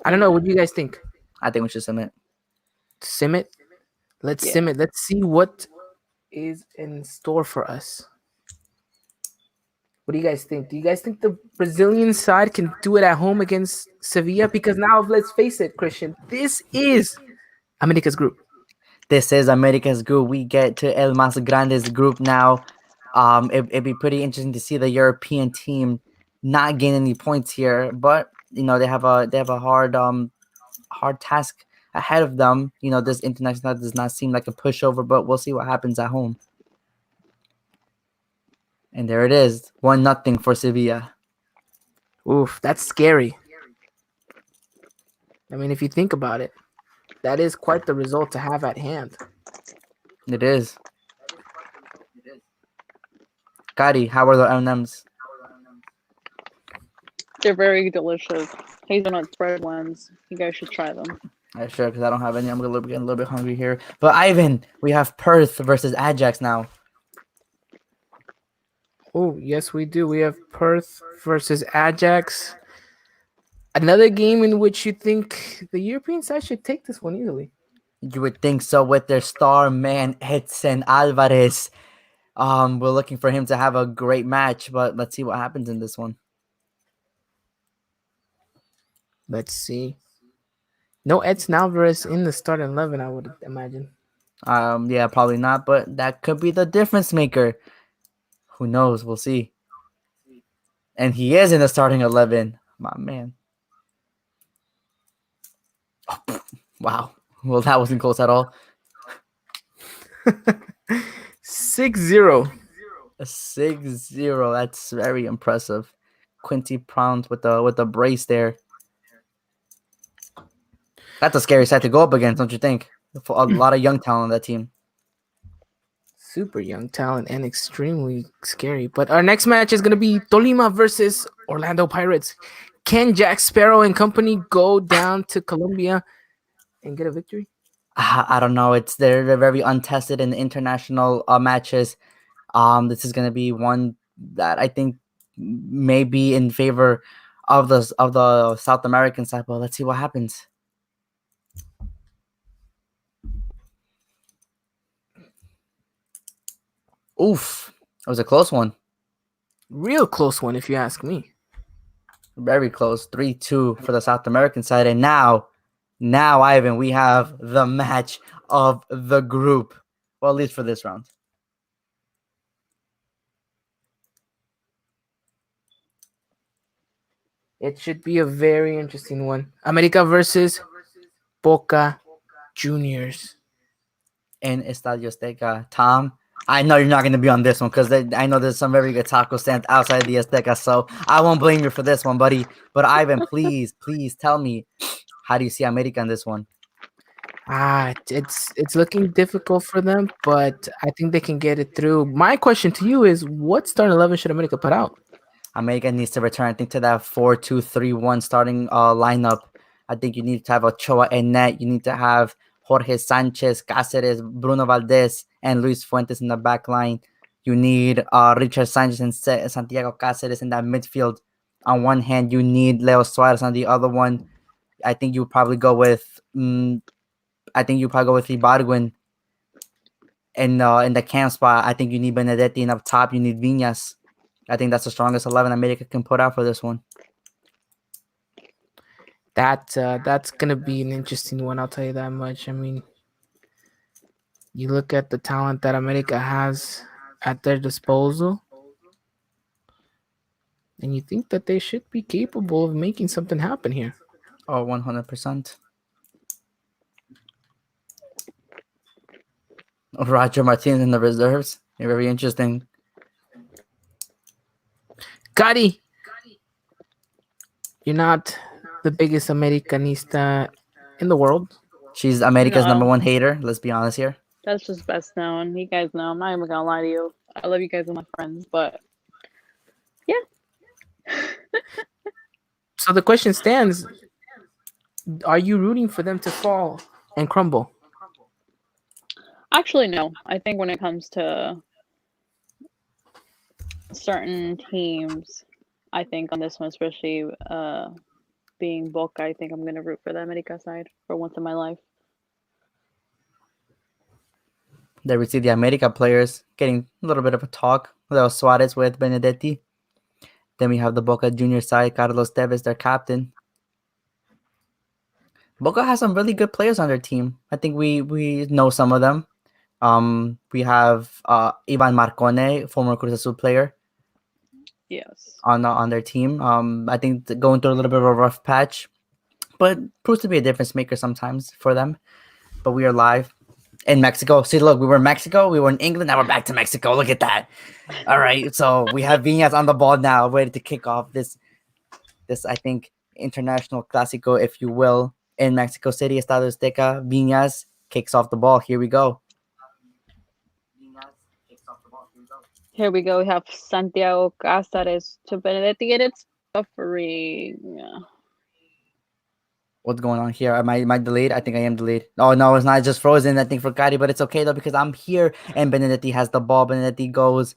I don't know. What do you guys think? I think we should sim it. Sim it. Let's Yeah. sim it. Let's see what is in store for us. What do you guys think? Do you guys think the Brazilian side can do it at home against Sevilla? Because now, let's face it, Christian, this is America's group. This is America's group. We get to El Más Grande's group now. It'd be pretty interesting to see the European team not gain any points here, but they have a hard task ahead of them. This international does not seem like a pushover, but we'll see what happens at home. And there it is, 1-0 for Sevilla. Oof, that's scary. I mean, if you think about it, that is quite the result to have at hand. It is. Kari, how are the M&Ms? They're very delicious. Hazelnut spread ones. You guys should try them. Sure, because I don't have any. I'm getting a little bit hungry here. But Ivan, we have Perth versus Ajax now. Oh, yes, we do. We have Perth versus Ajax. Another game in which you think the European side should take this one easily. You would think so with their star man, Edson Alvarez. We're looking for him to have a great match, but let's see what happens in this one. Let's see. No Edson Alvarez in the starting 11, I would imagine. Yeah, probably not, but that could be the difference maker. Who knows? We'll see. And he is in the starting 11. My man. Wow. Well, that wasn't close at all. 6-0. A 6-0. That's very impressive. Quincy Prounce with the brace there. That's a scary side to go up against, don't you think? For a lot of young talent on that team. Super young talent and extremely scary. But our next match is going to be Tolima versus Orlando Pirates. Can Jack Sparrow and company go down to Colombia and get a victory? I don't know. They're very untested in international matches. This is gonna be one that I think may be in favor of the South American side. But let's see what happens. Oof, it was a close one. Real close one, if you ask me. Very close. 3-2 for the South American side, and now Ivan, we have the match of the group. Well, at least for this round. It should be a very interesting one. America versus Boca Juniors. In Estadio Azteca. Tom, I know you're not going to be on this one because I know there's some very good taco stands outside the Azteca, so I won't blame you for this one, buddy. But Ivan, please tell me, how do you see America in this one? It's looking difficult for them, but I think they can get it through. My question to you is, what starting 11 should America put out? America needs to return, I think, to that 4-2-3-1 starting lineup. I think you need to have Ochoa and net. You need to have Jorge Sanchez, Cáceres, Bruno Valdez, and Luis Fuentes in the back line. You need Richard Sanchez and Santiago Cáceres in that midfield. On one hand, you need Leo Suarez. On the other one, I think you probably go with Ibargüen in the camp spot. I think you need Benedetti, and up top you need Viñas. I think that's the strongest 11 America can put out for this one. That's gonna be an interesting one. I'll tell you that much. I mean, you look at the talent that America has at their disposal, and you think that they should be capable of making something happen here. Oh, 100%. Roger Martinez in the reserves. Very interesting. Gotti, you're not the biggest Americanista in the world. She's America's number No. one hater. Let's be honest here. That's just best known. You guys know. I'm not even gonna lie to you. I love you guys as my friends, but yeah. So the question stands: are you rooting for them to fall and crumble? Actually, no. I think when it comes to certain teams, I think on this one, especially being Boca, I think I'm gonna root for the America side for once in my life. There we see the America players getting a little bit of a talk. Leo Suarez with Benedetti. Then we have the Boca Junior side, Carlos Tevez, their captain. Boca has some really good players on their team. I think we know some of them. We have Ivan Marcone, former Cruz Azul player, Yes. on their team. I think going through a little bit of a rough patch, but proves to be a difference maker sometimes for them. But we are live in Mexico. See, look, we were in Mexico, we were in England, now we're back to Mexico. Look at that. All right, so we have Viñas on the ball now, ready to kick off this I think international clásico, if you will, in Mexico City, Estadio Azteca. Viñas kicks off the ball. Here we go. Here we go. We have Santiago Cáceres to Benedetti, and it's suffering. What's going on here? Am I delayed? I think I am delayed. Oh, no, it's not. Just frozen, I think, for Gotti, but it's okay, though, because I'm here, and Benedetti has the ball. Benedetti goes,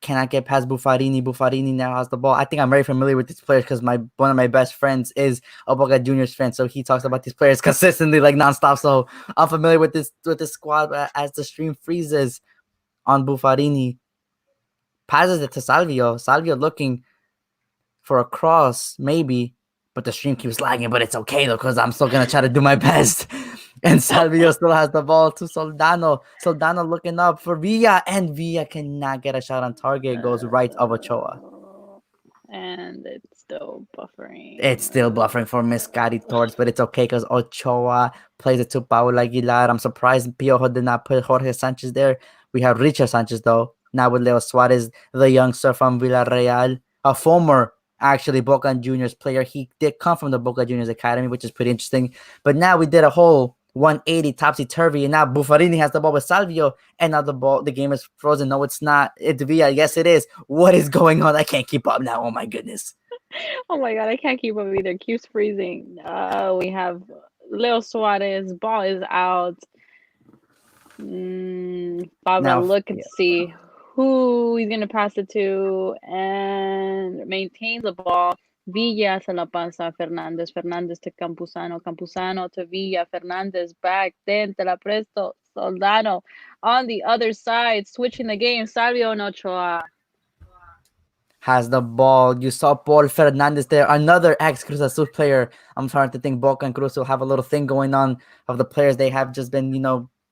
cannot get past Buffarini. Buffarini now has the ball. I think I'm very familiar with these players because one of my best friends is a Boca Juniors fan, so he talks about these players consistently, like, nonstop, so I'm familiar with this squad. As the stream freezes on Buffarini, passes it to Salvio. Salvio looking for a cross, maybe, but the stream keeps lagging. But it's okay though, because I'm still gonna try to do my best. And Salvio still has the ball to Soldano. Soldano looking up for Villa, and Villa cannot get a shot on target. It goes right of Ochoa. And it's still buffering. It's still buffering for Miscari Torres, but it's okay because Ochoa plays it to Paul Aguilar. I'm surprised Piojo did not put Jorge Sanchez there. We have Richard Sanchez, though, now with Leo Suarez, the youngster from Villarreal, a former, actually, Boca Juniors player. He did come from the Boca Juniors Academy, which is pretty interesting. But now we did a whole 180 topsy-turvy, and now Buffarini has the ball with Salvio, and now the game is frozen. No, it's not. It's Villa. Yes, it is. What is going on? I can't keep up now. Oh, my goodness. Oh my god, I can't keep up either. Keeps freezing. We have Leo Suarez. Ball is out. Fabra Now, look and see who he's gonna pass it to, and maintains the ball. Villa se la pasa a Fernandez. Fernandez to Campuzano. Campuzano to Villa. Fernandez back. Then te la presto. Soldano on the other side, switching the game. Salvio and Ochoa. has the ball. You saw Paul Fernandez there, another ex Cruz Azul player. I'm starting to think Boca and Cruz will have a little thing going on of the players they have just been,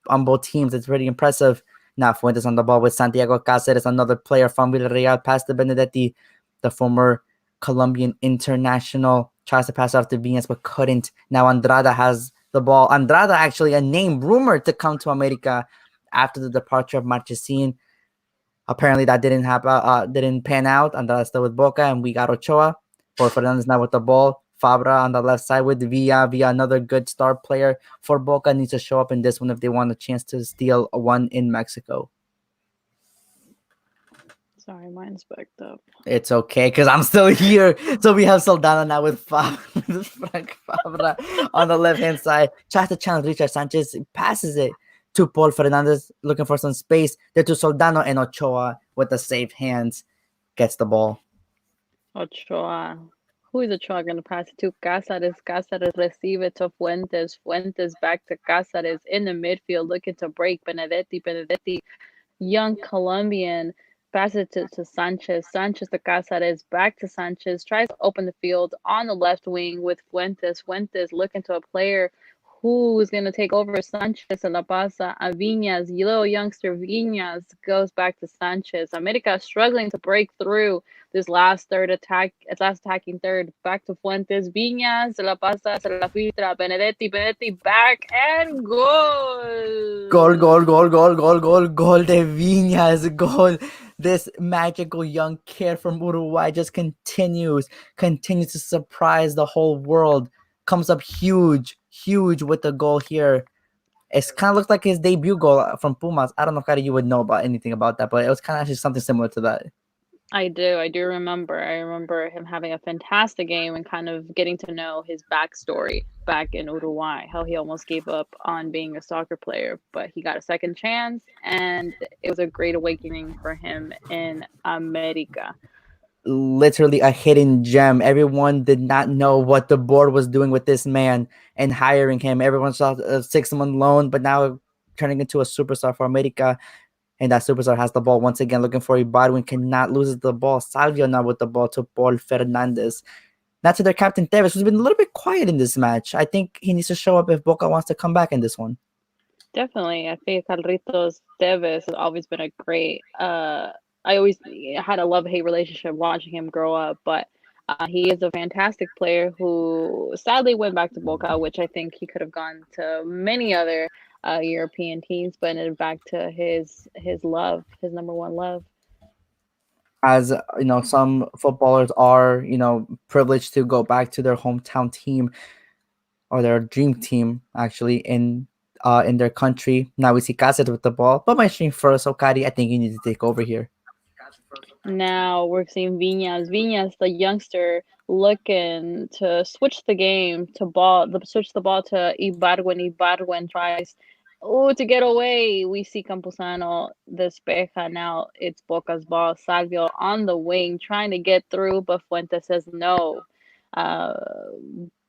on both teams. It's pretty impressive. Now Fuentes on the ball with Santiago Cáceres, another player from Villarreal, past to Benedetti, the former Colombian international. Tries to pass off to Viñas, but couldn't. Now Andrada has the ball. Andrada, actually a name rumored to come to America after the departure of Marchesín. Apparently that didn't happen, didn't pan out, and that's still with Boca, and we got Ochoa. Paul Fernandez now with the ball. Fabra on the left side with Villa. Villa, another good star player for Boca, needs to show up in this one if they want a chance to steal one in Mexico. Sorry, mine's backed up. It's okay, because I'm still here. So we have Soldano now with Frank Fabra on the left-hand side. Tries to challenge Richard Sanchez. Passes it to Paul Fernandez, looking for some space. There to Soldano, and Ochoa with the safe hands gets the ball. Ochoa. Who is Ochoa going to pass it to? Cáceres. Cáceres receive it to Fuentes. Fuentes back to Cáceres in the midfield, looking to break Benedetti. Benedetti, young Colombian, passes it to Sanchez. Sanchez to Cáceres, back to Sanchez. Tries to open the field on the left wing with Fuentes. Fuentes looking to a player who is going to take over. Sanchez and La Pasa. Viñas, little youngster Viñas goes back to Sanchez. America struggling to break through this last attacking third. Back to Fuentes. Viñas, se la pasa, se la filtra. Benedetti back, and goal. Goal de Viñas, goal. This magical young kid from Uruguay just continues to surprise the whole world. Comes up huge with the goal here. It kind of looks like his debut goal from Pumas. I don't know if you would know about anything about that, but it was kind of actually something similar to that. I do remember. I remember him having a fantastic game and kind of getting to know his backstory back in Uruguay, how he almost gave up on being a soccer player, but he got a second chance, and it was a great awakening for him in America. Literally a hidden gem. Everyone did not know what the board was doing with this man and hiring him. Everyone saw a 6-month loan, but now turning into a superstar for America. And that superstar has the ball once again, looking for Ibarwin, cannot lose the ball. Salvio now with the ball to Paul Fernandez. Not to their captain Tevez, who's been a little bit quiet in this match. I think he needs to show up if Boca wants to come back in this one. Definitely. I think Carlitos Tevez has always been a great I always had a love-hate relationship watching him grow up, but he is a fantastic player who sadly went back to Boca, which I think he could have gone to many other European teams, but ended back to his love, his number one love. As some footballers are, privileged to go back to their hometown team or their dream team, actually, in their country. Now we see Cáceres with the ball, but my stream first, Okari, I think you need to take over here. Now we're seeing Viñas, the youngster, looking to switch the game to switch the ball to Ibargüen. Ibargüen tries to get away. We see Campuzano despeja. Now it's Boca's ball. Salvio on the wing trying to get through, but Fuentes says no.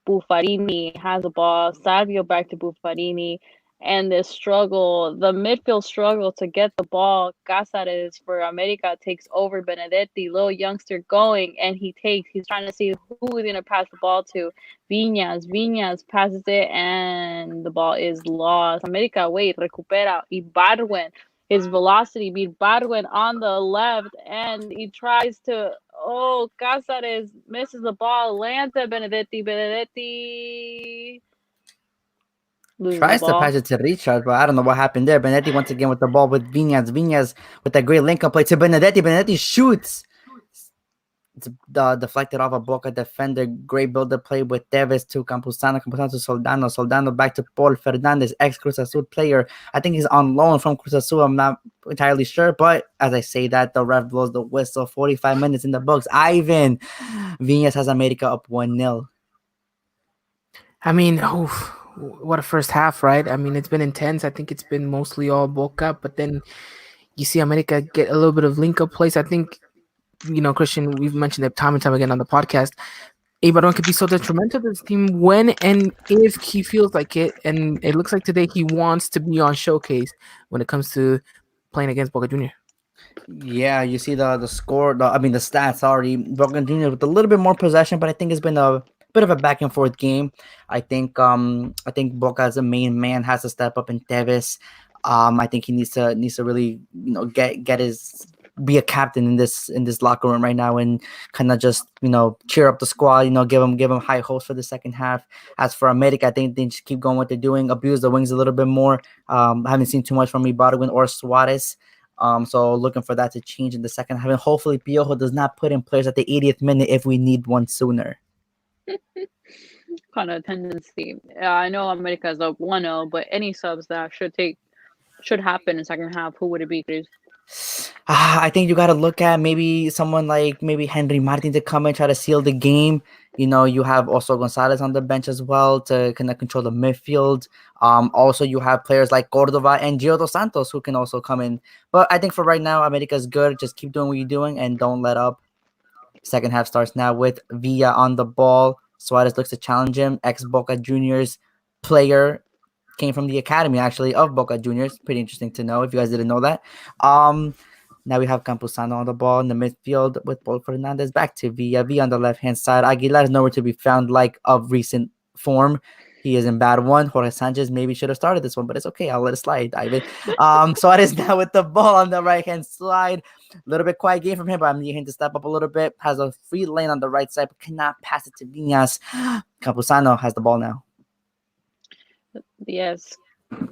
Buffarini has a ball. Salvio back to Buffarini. And the midfield struggle to get the ball. Cáceres for America takes over. Benedetti, little youngster going, and he's trying to see who he's going to pass the ball to. Viñas passes it, and the ball is lost. America, recupera. Ibargüen his velocity beat Barwin on the left, and he tries to. Oh, Cáceres misses the ball, lands at Benedetti. Benedetti loses the Tries to ball. pass it to Richard, but I don't know what happened there. Benedetti once again with the ball with Vinas. Vinas with that great link up play to Benedetti. Benedetti shoots. It's deflected off a Boca defender. Great build-up play with Tevez to Campuzano. Campuzano to Soldano. Soldano back to Paul Fernandez, ex-Cruz Azul player. I think he's on loan from Cruz Azul. I'm not entirely sure, but as I say that, the ref blows the whistle. 45 minutes in the books. Ivan Vinas has America up 1-0. I mean, oof, what a first half, right? I mean, it's been intense. I think it's been mostly all Boca, but then you see America get a little bit of link up plays. I think, Christian, we've mentioned it time and time again on the podcast. Ibaron could be so detrimental to this team when and if he feels like it. And it looks like today he wants to be on showcase when it comes to playing against Boca Junior. Yeah, you see the score. The stats already. Boca Juniors with a little bit more possession, but I think it's been a bit of a back and forth game. I think Boca as a main man has to step up in Tevez. I think he needs to really get his be a captain in this locker room right now and kind of just cheer up the squad. Give him high hopes for the second half. As for America, I think they just keep going what they're doing. Abuse the wings a little bit more. I haven't seen too much from Ibargüen or Suarez. So looking for that to change in the second half. And hopefully Piojo does not put in players at the 80th minute if we need one sooner. Kind of tendency. I know America is up 1-0, but any subs that should happen in second half, who would it be, Chris? I think you got to look at maybe someone like maybe Henry Martin to come and try to seal the game. You have also Gonzalez on the bench as well to kind of control the midfield. Also, you have players like Cordova and Gio dos Santos who can also come in. But I think for right now, America's good. Just keep doing what you're doing and don't let up. Second half starts now with Villa on the ball. Suarez looks to challenge him. Ex-Boca Juniors player came from the academy actually of Boca Juniors. Pretty interesting to know if you guys didn't know that. Now we have Campuzano on the ball in the midfield with Paul Fernandez back to Villa. Villa on the left-hand side. Aguilar is nowhere to be found like of recent form. He is in bad one. Jorge Sanchez maybe should have started this one, but it's okay. I'll let it slide, David. Suarez now with the ball on the right-hand side. A little bit quiet game from him, but I'm needing him to step up a little bit. Has a free lane on the right side, but cannot pass it to Vinas. Campuzano has the ball now. Yes.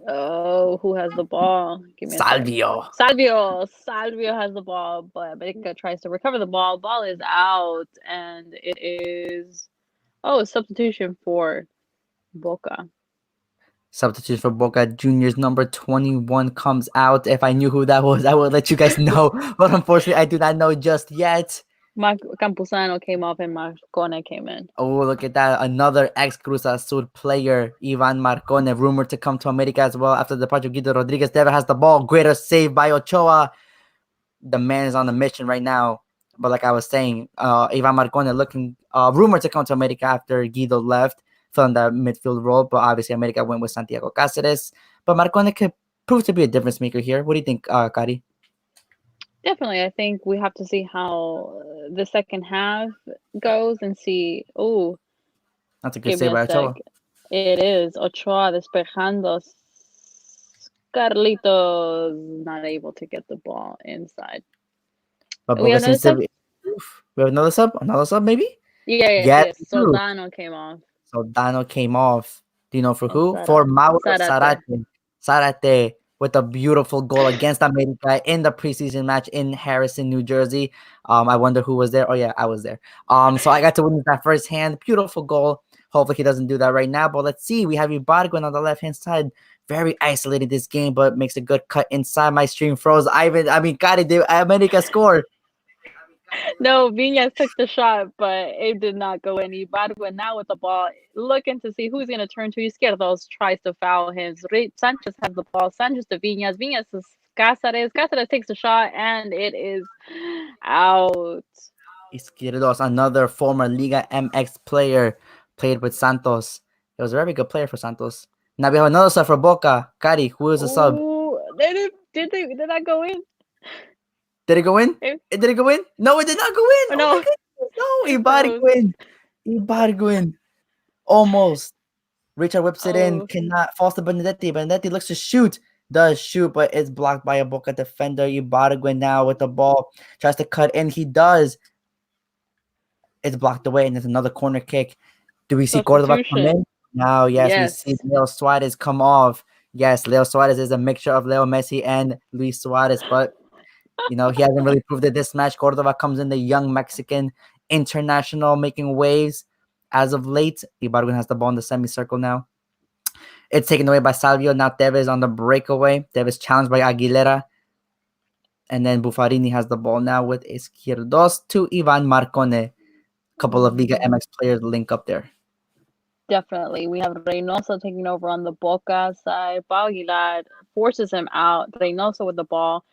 Oh, who has the ball? Give me a sec. Salvio. Salvio has the ball, but America tries to recover the ball. Ball is out, and it is a substitution for Boca. Substitute for Boca Juniors. Number 21 comes out. If I knew who that was, I would let you guys know. But unfortunately, I do not know just yet. Campuzano came off and Marcone came in. Oh, look at that. Another ex-Cruz Azul player, Ivan Marcone, rumored to come to America as well after the departure of Guido Rodriguez. Never has the ball. Greater save by Ochoa. The man is on a mission right now. But like I was saying, Ivan Marcone looking rumored to come to America after Guido left, filling that midfield role. But obviously, America went with Santiago Cáceres. But Marcone could prove to be a difference maker here. What do you think, Kari? Definitely. I think we have to see how the second half goes and see. Oh, That's a good give me save by a sec. Ochoa. It is Ochoa despejando. Carlitos not able to get the ball inside. But We Boca have another seems to sub? be. We have another sub? Another sub, maybe? Yes. Yes, we do. Soldano came off. Soldano came off. Do you know for And who? For Mauro Zarate. Zarate with a beautiful goal against America in the preseason match in Harrison, New Jersey. I wonder who was there. Oh yeah, I was there. So I got to witness that firsthand. Beautiful goal. Hopefully he doesn't do that right now. But let's see. We have Ibargüen on the left-hand side. Very isolated this game, but makes a good cut inside. My stream froze. America scored. No, Viñas took the shot, but it did not go in. Ibargüen now with the ball, looking to see who's going to turn to. Izquierdos tries to foul him. Sanchez has the ball. Sanchez to Viñas. Viñas to Cáceres. Cáceres takes the shot, and it is out. Izquierdos, another former Liga MX player, played with Santos. He was a very good player for Santos. Now we have another sub for Boca. Cari, who is the sub? Did that go in? Did it go in? Did it go in? No, it did not go in. Oh, no. Oh my goodness. No, Ibargüen. Almost. Richard whips it in. Cannot. Falls to Benedetti. Benedetti looks to shoot. does shoot, but it's blocked by a Boca defender. Ibargüen now with the ball tries to cut in. He does. It's blocked away, and there's another corner kick. Do we see Cordova come Substitution. in? Now, yes, we see Yes. Leo Suarez come off. Yes, Leo Suarez is a mixture of Leo Messi and Luis Suarez, but he hasn't really proved it this match. Cordova comes in, the young Mexican international making waves as of late. Ibargüen has the ball in the semicircle now. It's taken away by Salvio. Now Tevez on the breakaway. Tevez challenged by Aguilera. And then Buffarini has the ball now with Izquierdos to Ivan Marcone. Couple of Liga MX players link up there. Definitely. We have Reynoso taking over on the Boca side. Pau Aguilar forces him out. Reynoso with the ball.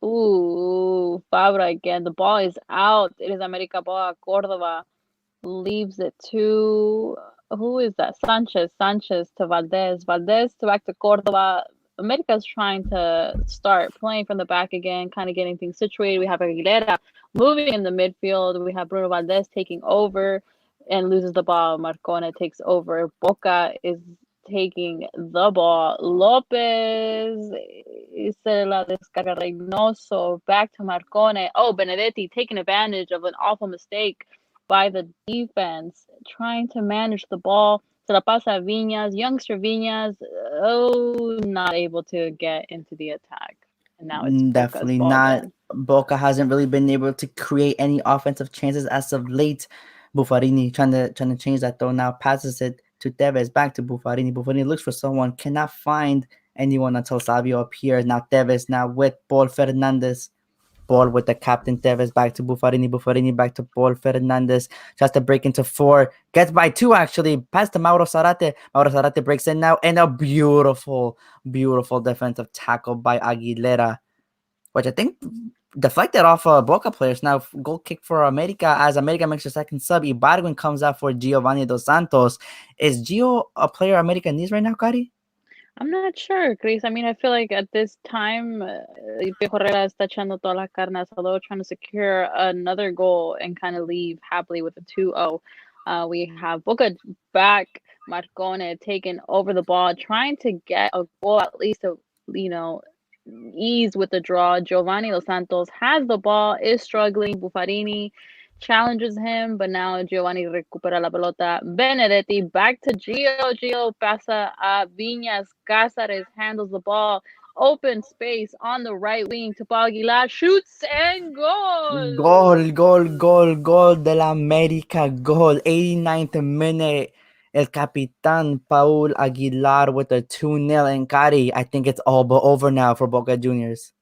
Ooh, Fabra again. The ball is out. It is America Boa. Cordova leaves it to who is that? Sanchez. Sanchez to Valdez. Valdez to back to Cordova. America's trying to start playing from the back again, kind of getting things situated. We have Aguilera moving in the midfield. We have Bruno Valdez taking over and loses the ball. Marcone takes over. Boca is taking the ball. Lopez se la descarga Reynoso back to Marcone. Oh, Benedetti taking advantage of an awful mistake by the defense, trying to manage the ball. Se la pasa Viñas, youngster Viñas, not able to get into the attack. And now it's Boca's Definitely ball not. again. Boca hasn't really been able to create any offensive chances as of late. Buffarini trying to change that though. Now passes it to Tevez, back to Buffarini. Buffarini looks for someone, cannot find anyone until Savio appears. Now Tevez now with Paul Fernandez. Ball with the captain Tevez, back to Buffarini. Buffarini back to Paul Fernandez. Tries to break into 4. Gets by 2 actually. Pass to Mauro Zarate. Mauro Zarate breaks in now. And a beautiful, beautiful defensive tackle by Aguilera, which I think deflected off Boca players. Now goal kick for America as America makes a second sub. Ibargüen comes out for Giovanni Dos Santos. Is Gio a player America needs right now, Cari? I'm not sure, Chris. I mean, I feel like at this time, Piojo Herrera está echando toda la carne al asador, trying to secure another goal and kind of leave happily with a 2-0. We have Boca back, Marcone taking over the ball, trying to get a goal at least to, you know, ease with the draw. Giovanni Dos Santos has the ball, is struggling. Buffarini challenges him, but now Giovanni recupera la pelota. Benedetti back to Gio. Gio pasa a Viñas. Cáceres handles the ball. Open space on the right wing to Pau Aguilar. Shoots and goal. Gol de la América. Goal. 89th minute. El Capitan Paul Aguilar with a 2-0. And Cari, I think it's all but over now for Boca Juniors.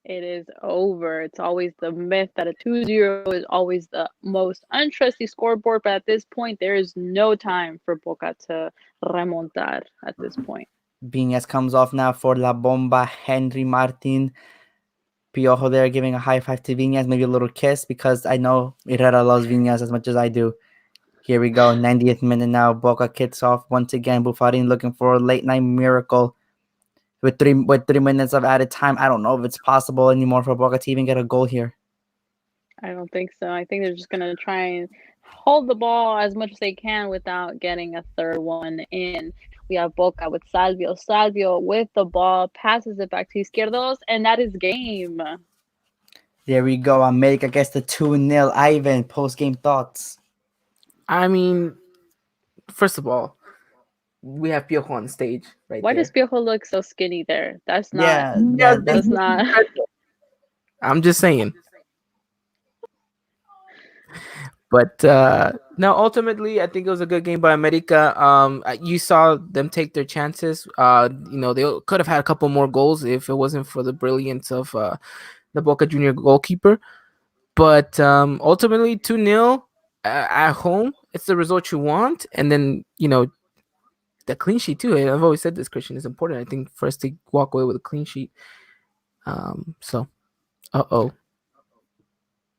It is over. It's always the myth that a 2-0 is always the most untrusty scoreboard, but at this point, there is no time for Boca to remontar at this point. Viñas comes off now for La Bomba. Henry Martin. Piojo there giving a high five to Viñas, maybe a little kiss, because I know Herrera loves Viñas as much as I do. Here we go, 90th minute now. Boca kicks off once again. Buffarini looking for a late night miracle with 3 minutes of added time. I don't know if it's possible anymore for Boca to even get a goal here. I don't think so. I think they're just going to try and hold the ball as much as they can without getting a third one in. We have Boca with Salvio. Salvio with the ball, passes it back to Izquierdos, and that is game. There we go. America gets the 2-0. Ivan, post-game thoughts. I mean, first of all, we have Piojo on stage right Why there. does Piojo look so skinny there? That's not. Yeah, That's not. I'm just saying. But no, ultimately, I think it was a good game by America. You saw them take their chances. They could have had a couple more goals if it wasn't for the brilliance of the Boca Junior goalkeeper. But ultimately, 2-0 at home. It's the result you want. And then, the clean sheet too. And I've always said this, Christian, is important. I think for us to walk away with a clean sheet. So, uh-oh.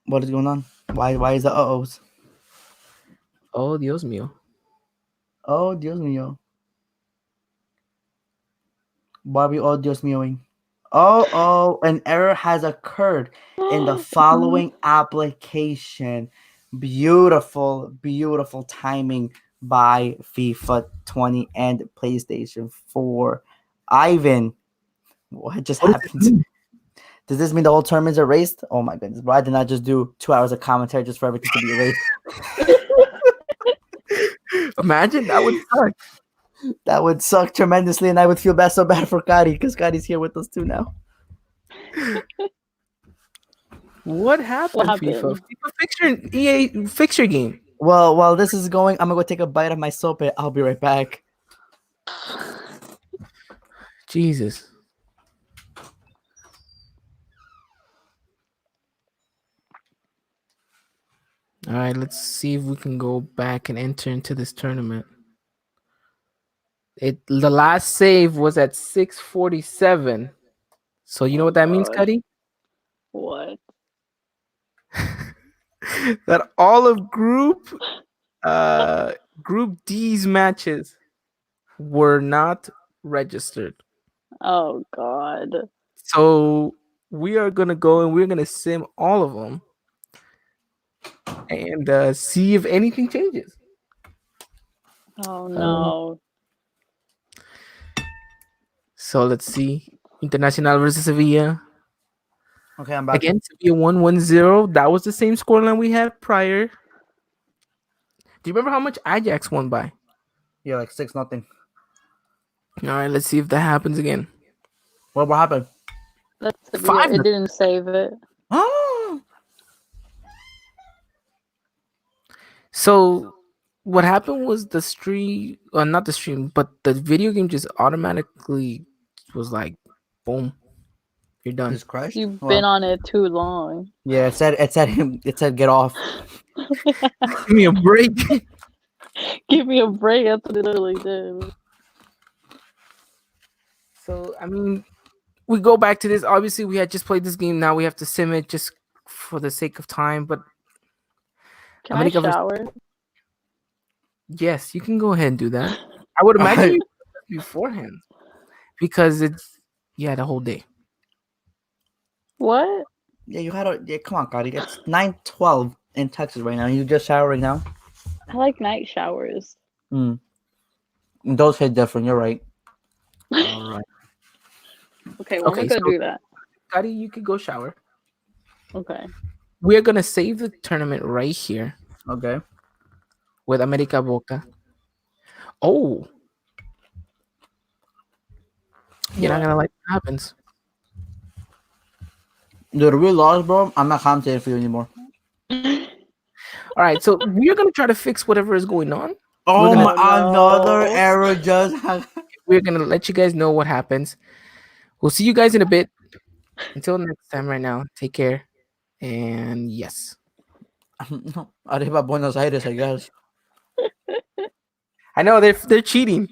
What is going on? Why is the uh-ohs? Oh, Dios mío. Oh, Dios mío. Barbie, oh, Dios mío. An error has occurred in the following application. Beautiful, beautiful timing by FIFA 20 and PlayStation 4. Ivan, What just What does this happened? mean? Does this mean the whole tournament's erased? Oh my goodness, bro! I did not just do 2 hours of commentary just for everything to be erased. Imagine that would suck. That would suck tremendously, and I would feel bad so bad for Kari because Kari's here with us too now. What What happened, FIFA? happened? FIFA fixture EA fixture game. Well, while this is going, I'm gonna go take a bite of my sope. I'll be right back. Jesus. All right, let's see if we can go back and enter into this tournament. The last save was at 6:47. So you know Oh what that means, God. Cuddy? What? That all of group D's matches were not registered. Oh God. So we are gonna go and we're gonna sim all of them and see if anything changes. Oh Um, no. so let's see. Internacional versus Sevilla. Okay, I'm back. Again, Sevilla 1-1-0. That was the same scoreline we had prior. Do you remember how much Ajax won by? Yeah, like 6-0. All right, let's see if that happens again. What happened? That's yeah, 5. it didn't save it. Oh, So what happened was the stream, not the stream, but the video game just automatically was like, boom, you're done. just crashed. You've Well, been on it too long. yeah, it said get off. Give me a break. Give me a break. That's what it literally did. So I mean, we go back to this. Obviously, we had just played this game. Now we have to sim it just for the sake of time. But Can I America versus- shower? yes, you can go ahead and do that. I would imagine you beforehand because it's the whole day. What? Yeah, you had a yeah. Come on, Kari. It's 9:12 in Texas right now. You just showering now. I like night showers. Those hit different. You're right. All right, Okay, well, Okay, I'm not gonna so- do that. Gotti, you could go shower. Okay. We're gonna save the tournament right here Okay. with America Boca. Oh, you're not What? gonna like what happens. Dude, we lost, bro. I'm not commentating for you anymore. All right, so we're gonna try to fix whatever is going on. Oh gonna- my! Another no. error just happened. We're gonna let you guys know what happens. We'll see you guys in a bit. Until next time, right now, take care. And yes, Arriba Buenos Aires, I guess. I know they're cheating.